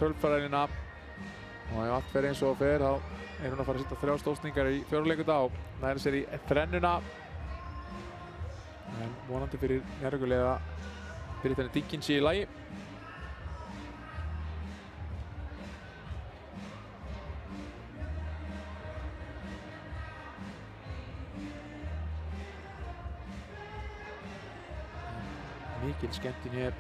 tölfræðina. Og ef allt fer eins og fer, þá er hún að fara að setja 3 stóðsningar í 4 leikunda og næra sér í þrennuna. En vonandi fyrir Njarðvíkurliða Brittany Dinkins í lagi. Mikil skemmtun hér.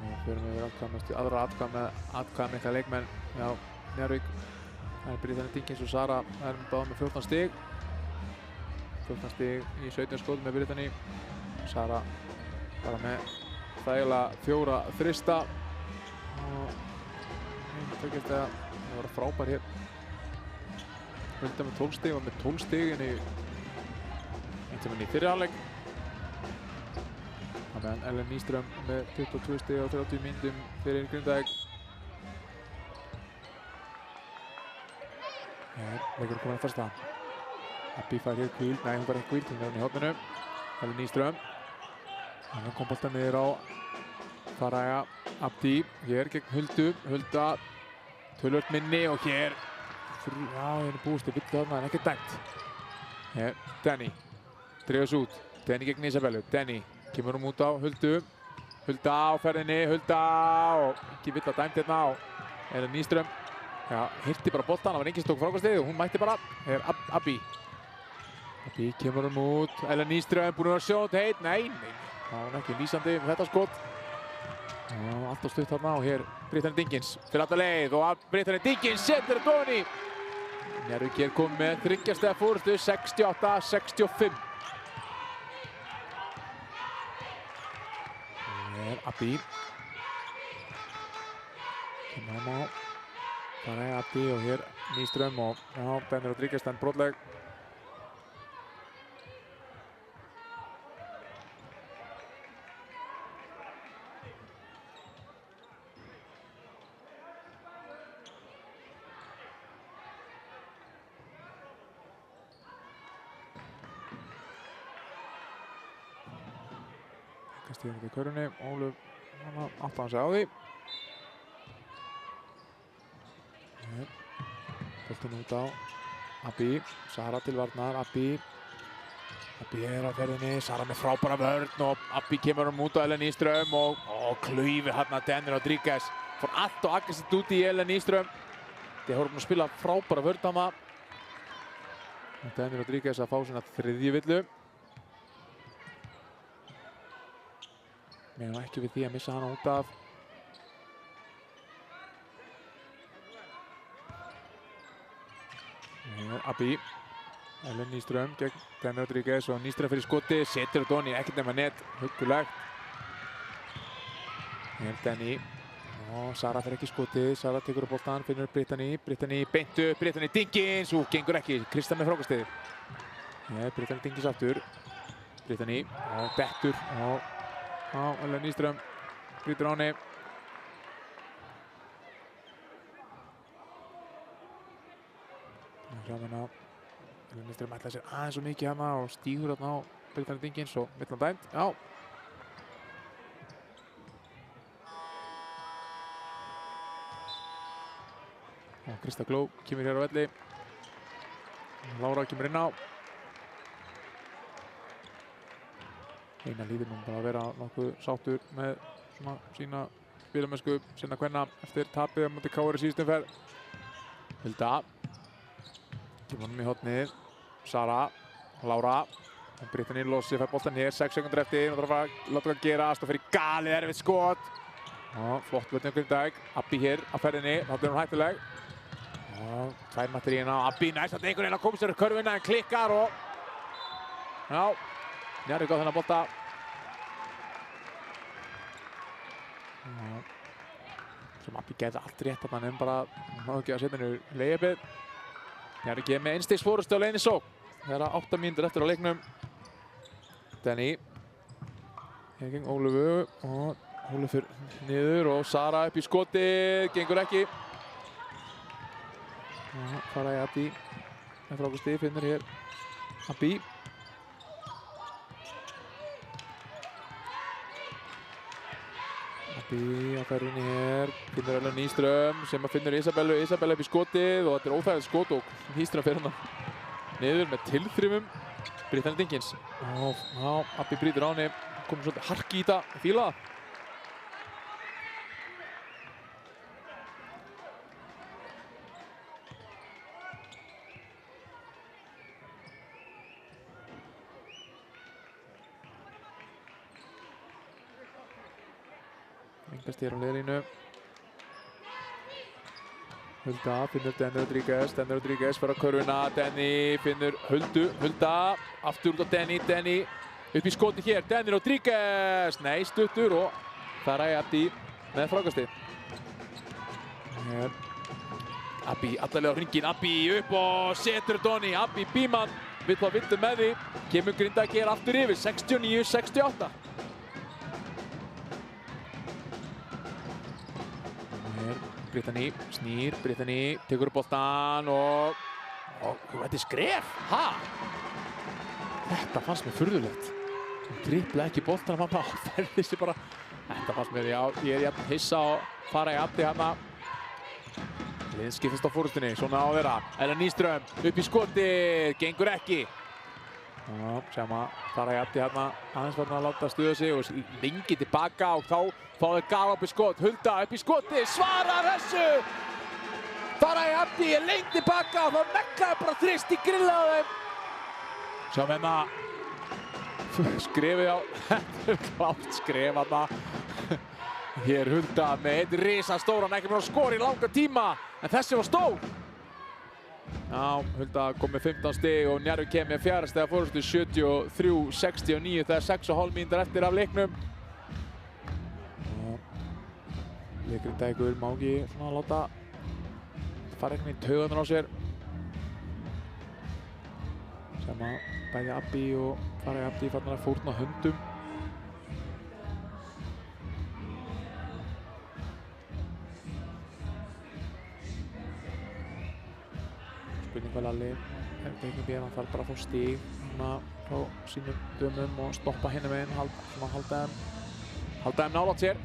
Og förum við aðra atkvæða með leikmenn hjá Njarðvík. Það er Brittany Dinkins og Sara er báðar með 14 stig. 14 stig í 17 skotum með Brittany. Sara bara með þægilega 4 þrista. Og það var frábær hér. Hulda með 12 stig, var með 12 stig inn í fyrri hálfleik. Meðan Ellen Nýström með 22 stig á 30 mínútum fyrir Grindavík. Leikur komin að fyrsta. Abbi fær hér hvíld, nei hún fær ekki hvíld, hún er í horninu. Ellen Nýström. Hann kom boltan niður á Faraya Abdi. Hér gegn Huldu. Hulda töluvert minni og hér, já, hérna búist villu þarna en ekki dæmt. Hér, Denny. Dreifast út. Denny gegn Isabellu. Denny kemur út á Huldu. Hulda á ferðinni, Hulda og ekki villu að dæmt hérna á Ellen Nýström. Já, hirti bara boltan, það var enginn stók frákastið og hún mætti bara. Hér, Abbi. Abbi kemur út, Ellen Nýström búin að sjóta heit, nei, það var ekki lýsandi með þetta skot. Og allt á stutt þarna og hér Brittany Dinkins fyrir alla leið og Brittany Dinkins setur þetta ofan í. Njarðvík hér komið með 3 stiga forystu, 68-65. Hér Abbi. Kemur hann á. Það er Abdi og hér Nýström og já, Denny Rodríguez stendur brotleg. Stíðan út í körunni, Ólöf átti hann sig á því. Boltinn út á Abbi, Sara til varnar, Abbi er á ferðinni, Sara með frábæra vörn og Abbi kemur út á Ellen Nýström og klaufir hérna Denny Rodríguez. Fór allt og aggressíft út í Ellen Nýström. Þeir voru búin að spila frábæra vörn hana. Denny Rodríguez að fá sína 3. villu. Megum ekki við því að missa hana út af. Abbi, Ellen Nýström gegn Denny Rodríguez og Nýström fyrir skoti, setur þetta ofan í, ekkert nema net, huggulegt. Hér Denny og Sara fer ekki skotið, Sara tekur upp boltan, finnur Brittany beint upp, Brittany Dinkins, gengur ekki, Krista með frákastið. Hér Brittany Dinkins aftur, Brittany og dettur og Ellen Nýström brýtur á henni. Ellen Nýström ætlaði sér aðeins svo mikið hana og stígur þarna á Brittany Dinkins og millan dæmt. Já. Og Krista Gló kemur hér á velli. Lára kemur inn á. Einar líður nú bara að vera nokkuð sáttur með svona sína spilamennsku sinna kvenna eftir tapið á móti KR í síðustu umferð. Hulda kemur honum í hornið, Sara, Lára. Brittany losið, fær boltan hér, 6 sekúndur eftir. Hún þarf að láta það gerast og fer í galið erfitt skot. Flott völdin Grindavík. Abbi hér á ferðinni, þarna er hún hættuleg. 2 mættir í hérna. Abbi næst að einhvern veginn að koma sér í körfuna en klikkar og... Já, Njarðvík á þennan bolta. Sem Abbi gæti allt rétt að hann bara má ekki að setja henni leiðjöpið. Njarðvík með einstigs fórustu á leiðinni sókn. Það er 8 mínútur eftir á leiknum. Denny. Hér gegn Ólöfu og Ólöfur niður og Sara upp í skotið, gengur ekki. Fara í Abbi. En frákastið finnur hér Abbi. Abbi á ferðinni hér. Finnur Ellen Nýström sem finnur Isabellu upp í skotið og þetta er óþægilegt skot og Nýström fer hann niður með tilþrifum. Brittany Dinkins. Abbi brýtur á henni. Komur svolítið harki í þetta. Fíla það. Engast hér á liðlínu. Hulda finnur Denny Rodríguez fer á körfuna, Denny finnur Huldu, Hulda aftur út á Denny upp í skoti hér, Denny Rodríguez, nei stuttur og það er Abbi með frákastið. Abbi allarlega á hringinn, Abbi upp og setur Donny, Abbi Bímann vill á vindu með því, kemur Grindavík hér aftur yfir, 69-68. Brittany snýr, Brittany tekur upp boltan og þetta er skref, Þetta fannst mér furðulegt. Hún dribblaði ekki boltan, hann bara færði sig bara. Þetta fannst mér, já, ég er jafn hissa að fara í Abbi hérna. Liðin skiptist á fórustunni, svona á þeirra. Ellen Nýström upp í skotið, gengur ekki. Sjáum að fara í Abbi hérna, aðeins var hann að láta stuða sig og lengi tilbaka og þá fá þeir Gal upp í skot, Hulda upp í skotið, svarar þessu! Fara í Abbi, lengi tilbaka og þá nekkaði bara þrist í grilla á þeim. Sjáum hérna, skrefið á, þetta er klárt skref hérna. Hér Hulda með einn risastóran, ekki með að skora í langa tíma, en þessi var stór. Já, Hulda kom með 15 stig og Njarðvík kemur með 4 stiga fórustu 73-69 þegar 6,5 mínútur eftir af leiknum. Grindavíkur má ekki svona láta fara einhvern veginn í taugarnar á sér. Sem að bæði Abbi og fara í Abbi fannar að fórna höndum. Spurning hvað Lalli hann þarf bara að fá stig frá sínum dömum og stoppa hinum meginn, halda þeim nálægt sér.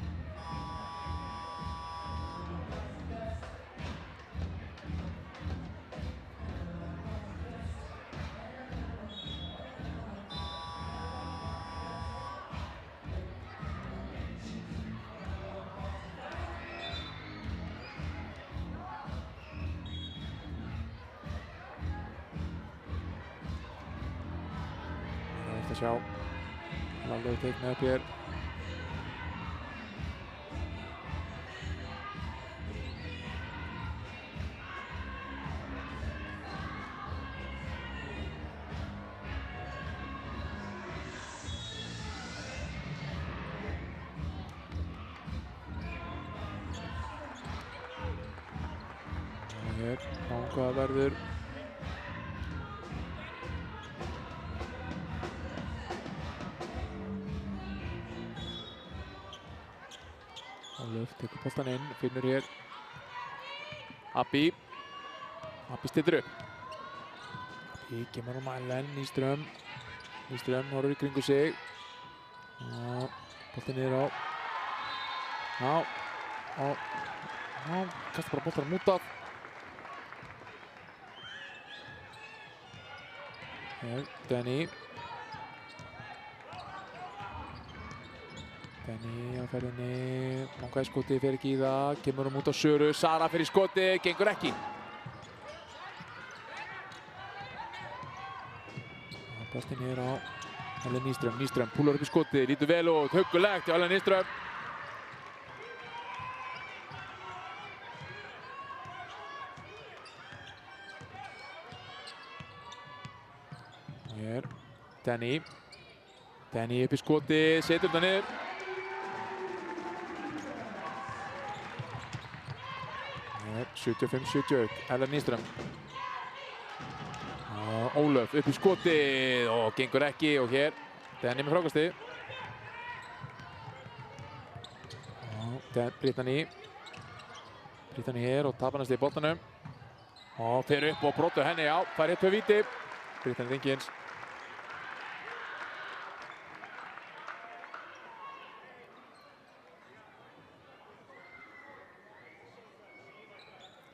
Sjá, Lalli teiknaði upp hér. Hér, hvað verður. Ólöf tekur boltan inn, finnur hér Abbi stillir upp. Abbi kemur á Ellen Nýström horfir í kringu sig. Boltan niður á. Kastar bara boltan á mútað. Hér, Denny á ferðinni, langaði skotið, fer ekki í það, kemur út á Söru, Sara fer í skotið, gengur ekki. Bastinn hér á Ellen Nyström. Nyström púlar upp í skotið, lítur vel út, huggulegt hjá Ellen Nyström. Og hér Denny. Denny upp í skotið, setur þetta niður. Hér 75-71, Ellen Nyström. Ólöf upp í skotið og gengur ekki og hér Denny með frákastið. Brittany hér og tapar næst í boltanum og fer upp og brotur henni, já, fær hér 2 víti. Brittany Dinkins.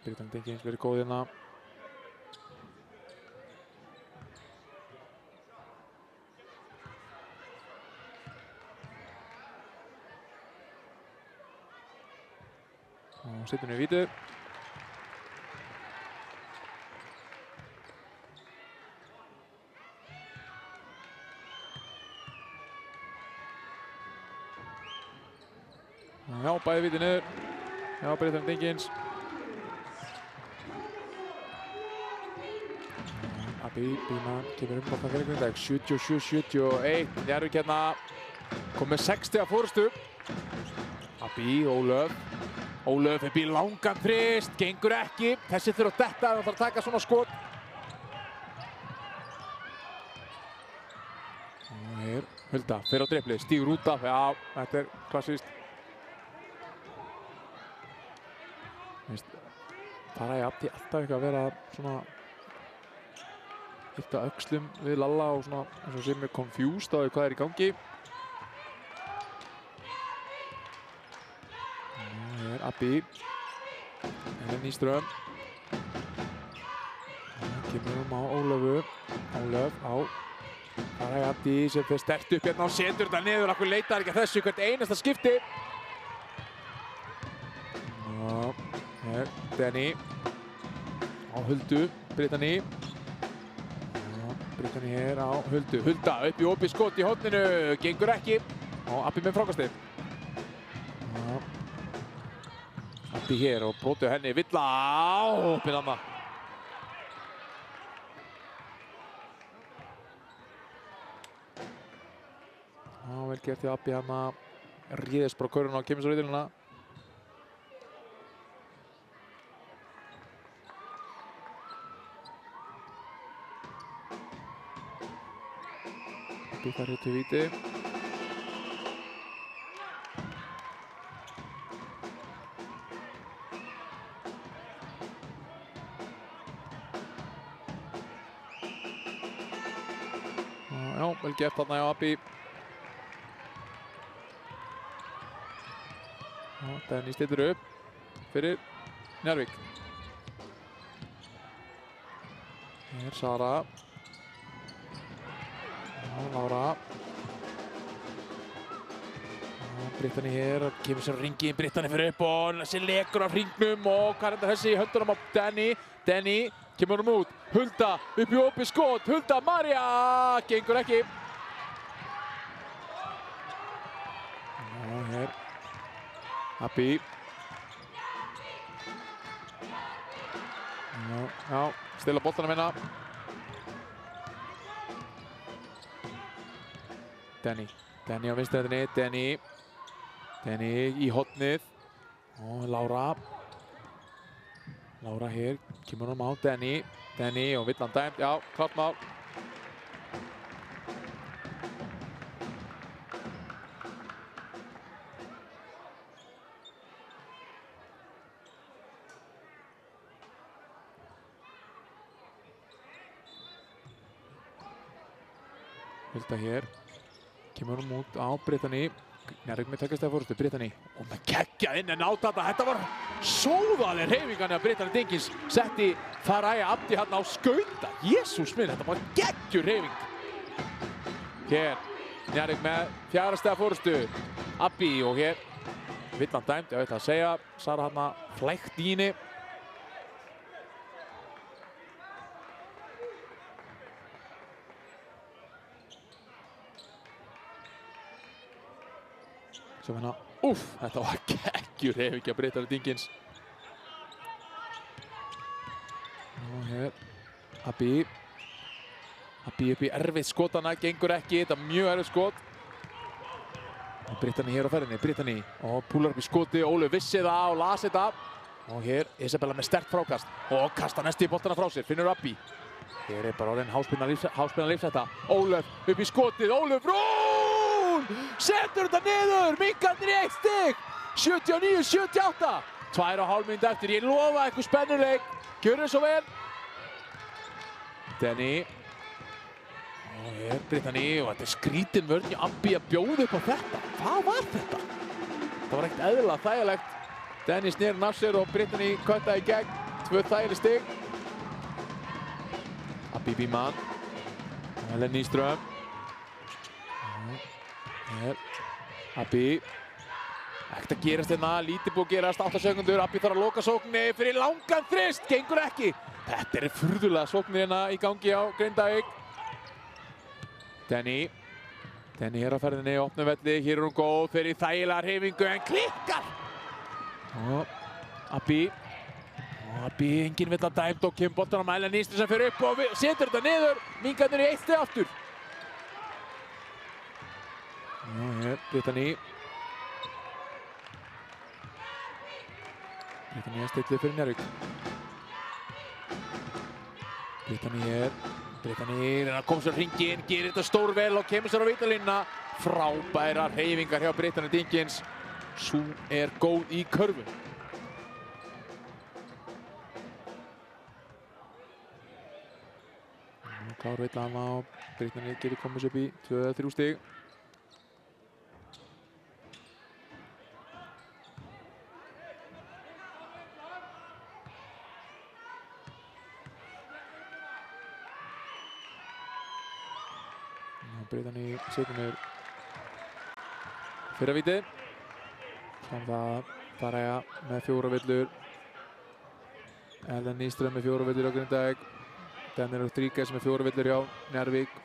Brittany Dinkins verið góð hérna. Og setur henni í víti. Já, bæði víti niður. Já, Brittany Dinkins. Bíman kemur boltann fyrir Grindavík. 77-71. Njarðvík hérna kom með 6 stiga forystu. Ólöf. Ólöf upp í langan þrist, gengur ekki. Þessi þurfa að detta ef hann þarf að taka svona skot. Og hér Hulda fer á dribli, stígur út af. Já, þetta er klassískt. Farai Abdi alltaf eitthvað að vera svona yfta öxlum við Lalla og svona eins og sem er confused á því hvað er í gangi. Hér er Abbi. Ellen Nyström. Kemur á Ólöfu. Ólöf á Farai Abdi sem fer sterkt upp hérna og setur þetta niður. Akkur leitar ekki að þessu hvert einasta skipti. Hér Denny. Á Huldu. Brittany. Brittany hér á Huldu. Hulda upp í opið skot í horninu. Gengur ekki. Og Abbi með frákastið. Abbi hér og brotu henni. Villa á opið annað. Vel gert því Abbi hann að ríðist bara köruna og kemur svo reyðilina. Abbi þar hér til víti. Já, vel gert þarna hjá Abbi. Denny stillir upp fyrir Njarðvík. Hér Sara. Lára. Brittany hér, kemur sér ringi, Brittany fyrir upp og þessi lekur af hringnum og hvað er þetta þessi í höndunum á Denny. Denny kemur honum út. Hulda upp í opið skot. Hulda María. Gengur ekki. Hér Abbi. Já, stilla boltanum hérna. Denny á vinstri hendinni. Denny í hornið. Og Lára. Lára hér, kemur honum á Denny. Denny og villan dæmt, já, klárt mál. Hulda hér, kemur hún út á Brittany. Njarðvík með tveggja stiga forystu, Brittany. Og með geggjað inn en átt þetta. Þetta var sóðaleg hreyfingan af Brittany Dinkins. Setti Farai Abdi hann á skauta. Jesús minn, þetta var geggjur hreyfing. Hér, Njarðvík með 4 stiga forystu. Abbi og hér villan dæmt, ég veit að segja. Sara hann að flækt í henni. Sjá hérna, þetta var geggjur hreyfing hjá Breiðari Dingins. Og hér, Abbi upp í erfið skotana, gengur ekki, þetta er mjög erfið skot. Og Brittany hér á ferðinni, Brittany, og púlar upp í skoti, Ólöf vissi það og las þetta. Og hér, Isabella með sterkt frákast, og kasta næstu í boltana frá sér, finnur Abbi. Hér er bara orðin háspinna lífsætta, Ólöf upp í skotið, Ólöf Rún! Setur þetta niður, minkarnir í 1 stig, 79-78. 2,5 mínútur eftir, ég lofa eitthvað spennuleik, gjörðu svo vel. Denny. Og hér Brittany, og þetta er skrítin vörn í Abbi að bjóða upp á þetta. Hvað var þetta? Það var ekkert eðlilega þægilegt. Denny sneri af sér og Brittany köttaði í gegn. 2 þægileg stig. Abbi Bíman. Ellen Nyström. Hér. Abbi. Ekkert að gerast hérna, lítið búið að gerast, 8 sekundur. Abbi þarf að loka sókninni fyrir langan þrist, gengur ekki. Þetta er furðulega sóknir hérna í gangi á Grindavík. Denny hér á ferðinni, opnum velli, hér er hún góð, fyrir þægilega hreyfingu en klikkar! Og Abbi, enginn vill að dæmt og kemur boltan á Ellen Nyström sem fyrir upp og setur þetta niður, minkarnir í 1 stig aftur. Og hér, Brittany að stilla fyrir Njarðvík. Brittany er að koma sér á hringinn, gerir þetta stórvel og kemur sér á vítalínuna. Frábærar hreyfingar hjá Breiðari Dingins. Sú er góð í körfu. Klár vitlan á Brittany gerir komið sér upp í 2-3 stig. Brittany setur niður fyrra víti. Sjáum það Faraja með 4 villur. Ellen Nyström með 4 villur á Grindavík. Denny Rodríguez með 4 villur hjá Njarðvík.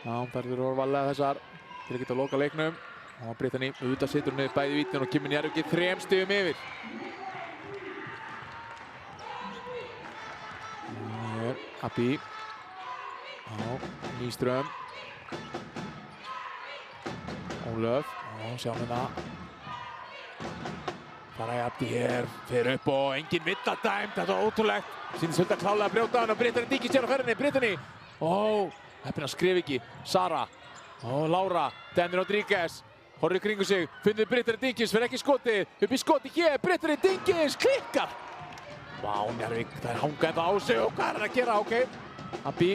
Hún verður orðvarlega þessar til að geta að loka leiknum. Og Brittany auðvitað setur niður bæði vítin og kemur Njarðvík í 3 stigum yfir. Hér, Abbi. Nyström. Ólöf. Sjáum hérna. Faraja Abdi hér, fer upp og enginn vill að dæmt. Þetta var ótrúlegt. Sýnist Hulda klálega að brjóta hann og Brittany Dingins hér á ferðinni. Brittany. Heppinn að skrifa ekki. Sara. Lára. Denny Rodríguez. Horfir í kringu sig. Finnur Brittany Dingins, fer ekki skotið. Upp í skotið hér. Brittany Dingins klikkar. Vá, Njarðvík. Það er hangað þetta á sig og hvað er hann að gera? Ok. Abbi.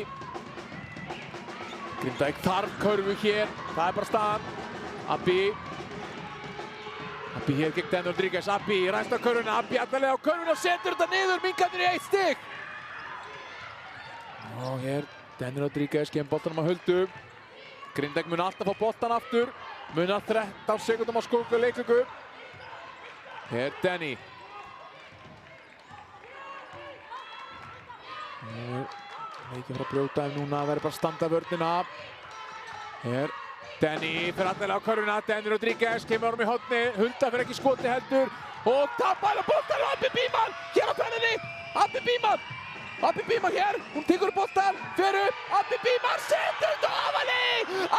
Grindavík þarf körfu hér, það er bara staðan. Abbi hér gegn Denny Rodríguez, Abbi ræst á körfuna, Abbi allalega á körfuna og setur þetta niður, minkarnir í 1 stig. Og hér, Denny Rodríguez kemur boltanum á Huldu. Grindavík mun alltaf fá boltan aftur, munar 13 sekundum á skóku leiklugu. Hér, Denny. Ekki fara að brjóta núna, það verður bara að standa vörnina. Hér, Denny fyrir allavega á körfuna, Denny Rodríguez kemur honum í horni, Hulda fyrir ekki skoti heldur og tapar á boltan og Abbi Bíman hér á ferðinni. Abbi Bíman hér, hún tekur boltan, fer upp, Abbi Bíman setur þetta ofan í.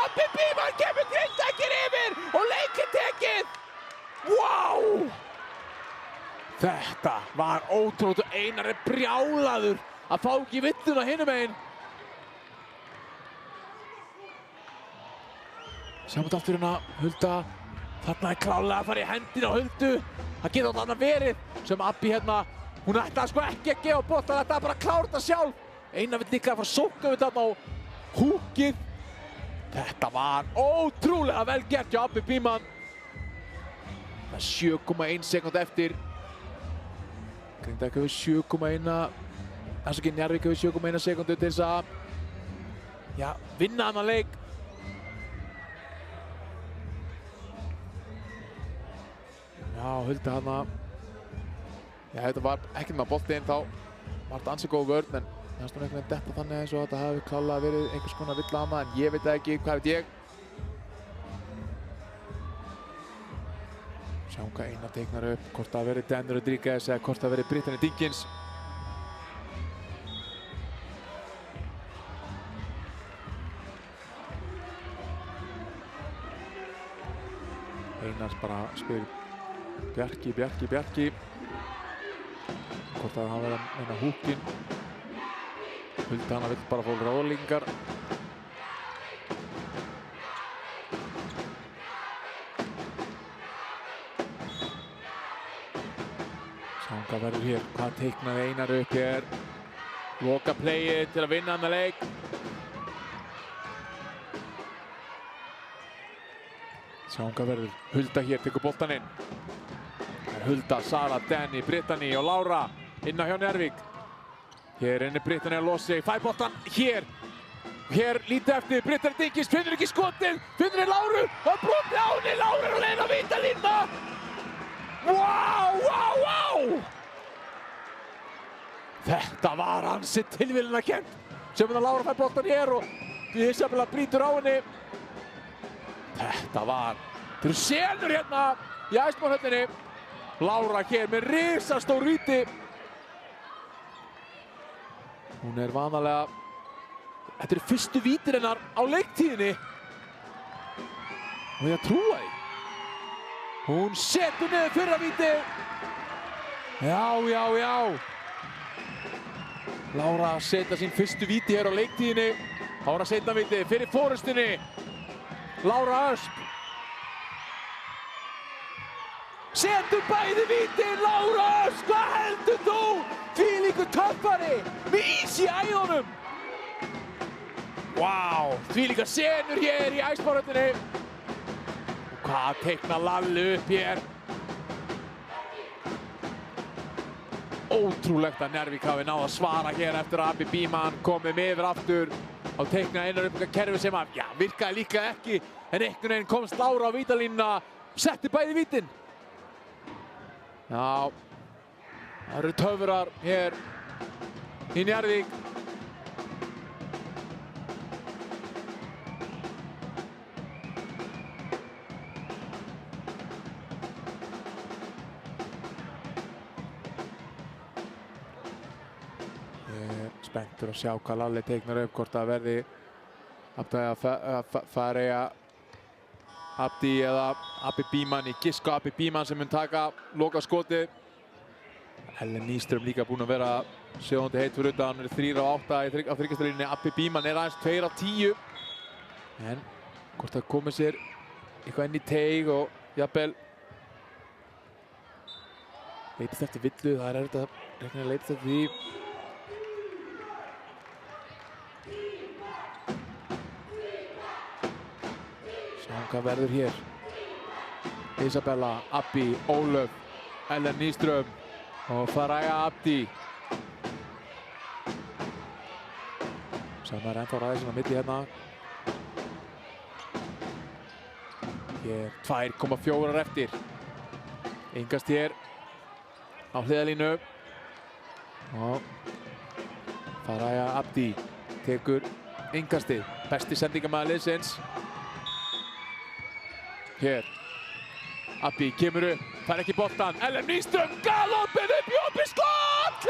Abbi Bíman kemur Grindavík yfir og leikinn tekið. Vá! Þetta var ótrúlegt og Einar er brjálaður að fá ekki villuna hinum megin. Sjáum þetta aftur hérna, Hulda. Þarna er klárlega að fara í hendina á Huldu. Það getur þarna verið sem Abbi hérna, hún ætlaði sko ekki að gefa bolta, þetta er bara að klára þetta sjálf. Einar vill líka að fara að sóka við þarna á húkið. Þetta var ótrúlega vel gert hjá Abbi Bíman. Það er 7,1 sekúnda eftir. Grindavík hefur 7,1. Afsakið, Njarðvík hefur 7,1 sekundu til þess að vinna annan leik. Hulda hana. Þetta var ekkert með boltinn, þá var þetta ansi góð vörn, en það er svona einhvern veginn detta þannig eins og þetta hafi klárlega verið einhvers konar villa hana, en ég veit það ekki, hvað veit ég. Sjáum hvað Einar teiknar upp, hvort það verið Danny Rodríguez eða hvort það verið Brittany Dinkins. Einars bara spyr Bjarki. Hvort að hann verið að meina húkinn. Hulda hana vill bara fá ráðlingar. Sjáum hvað verður hér. Hvað teiknaði Einar upp hér. Loka playið til að vinna annar leik. Sjáum hvað verður. Hulda hér tekur boltann inn. Hulda, Sara, Danny, Brittany og Lára inn á hjá Njarðvík. Hér inni Brittany að losa sig. Fær boltann hér. Hér lítið eftir. Brittany Dinkins finnur ekki skotið. Finnur Láru. Og brotið á henni. Láru er að leiða að vítalína. Vá! Þetta var ansi tilviljunarkennt. Sem að Lára fær boltann hér og Isabella brýtur á henni. Þetta eru senur hérna í Æsmannhöllinni. Lára hér með risastór víti. Hún er vanalega... Þetta eru fyrstu vítir hennar á leiktíðinni. Og ég að trúa því. Hún setur niður fyrra víti. Já. Lára að setja sín fyrstu víti hér á leiktíðinni. Lára setna víti fyrir fórustinni. Lára Ösp. Setur bæði vítin, Lára Ösp. Hvað heldur þú? Þvílíkur töffari með ís í æðunum. Vá, þvílíkar senur hér í Æsmannhöllinni. Og hvað teikna Lalli upp hér. Ótrúlegt að Njarðvík hafi náð að svara hér eftir að Abbi Bíman komið með yfir aftur á teikna Einar upp kerfi sem að virkaði líka ekki. En einhvern veginn komst Lára á vítalínuna og setti bæði vítin. Já, það eru töfrar hér í Njarðvík. Spenntur að sjá hvað Lalli teiknar upp, hvort það verði Fareja Abdi eða Abbi Bíman. Ég giska Abbi Bíman sem mun taka lokaskotið. Ellen Nýström líka búinn að vera sjóðandi heitt fyrir utan. Hann er 3 af 8 á þryggjastarlínunni. Abbi Bíman er aðeins 2 af 10. En hvort það komið sér eitthvað inn í teig og jafnvel leitist eftir villu. Það er erfitt að rekna að leitist eftir því. Sjáum hvað verður hér. Isabella, Abbi, Ólöf, Ellen Nýström og Fareja Abdi. Sem er ennþá ræðisinn á milli hérna. Hér 2,4 eftir. Ingast hér á hliðalínu. Og Fareja Abdi tekur ingastið. Besti sendingamæður liðsins. Hér, Abbi kemur upp, fær ekki boltan. Ellen Nýström, galoppið upp í opið skot!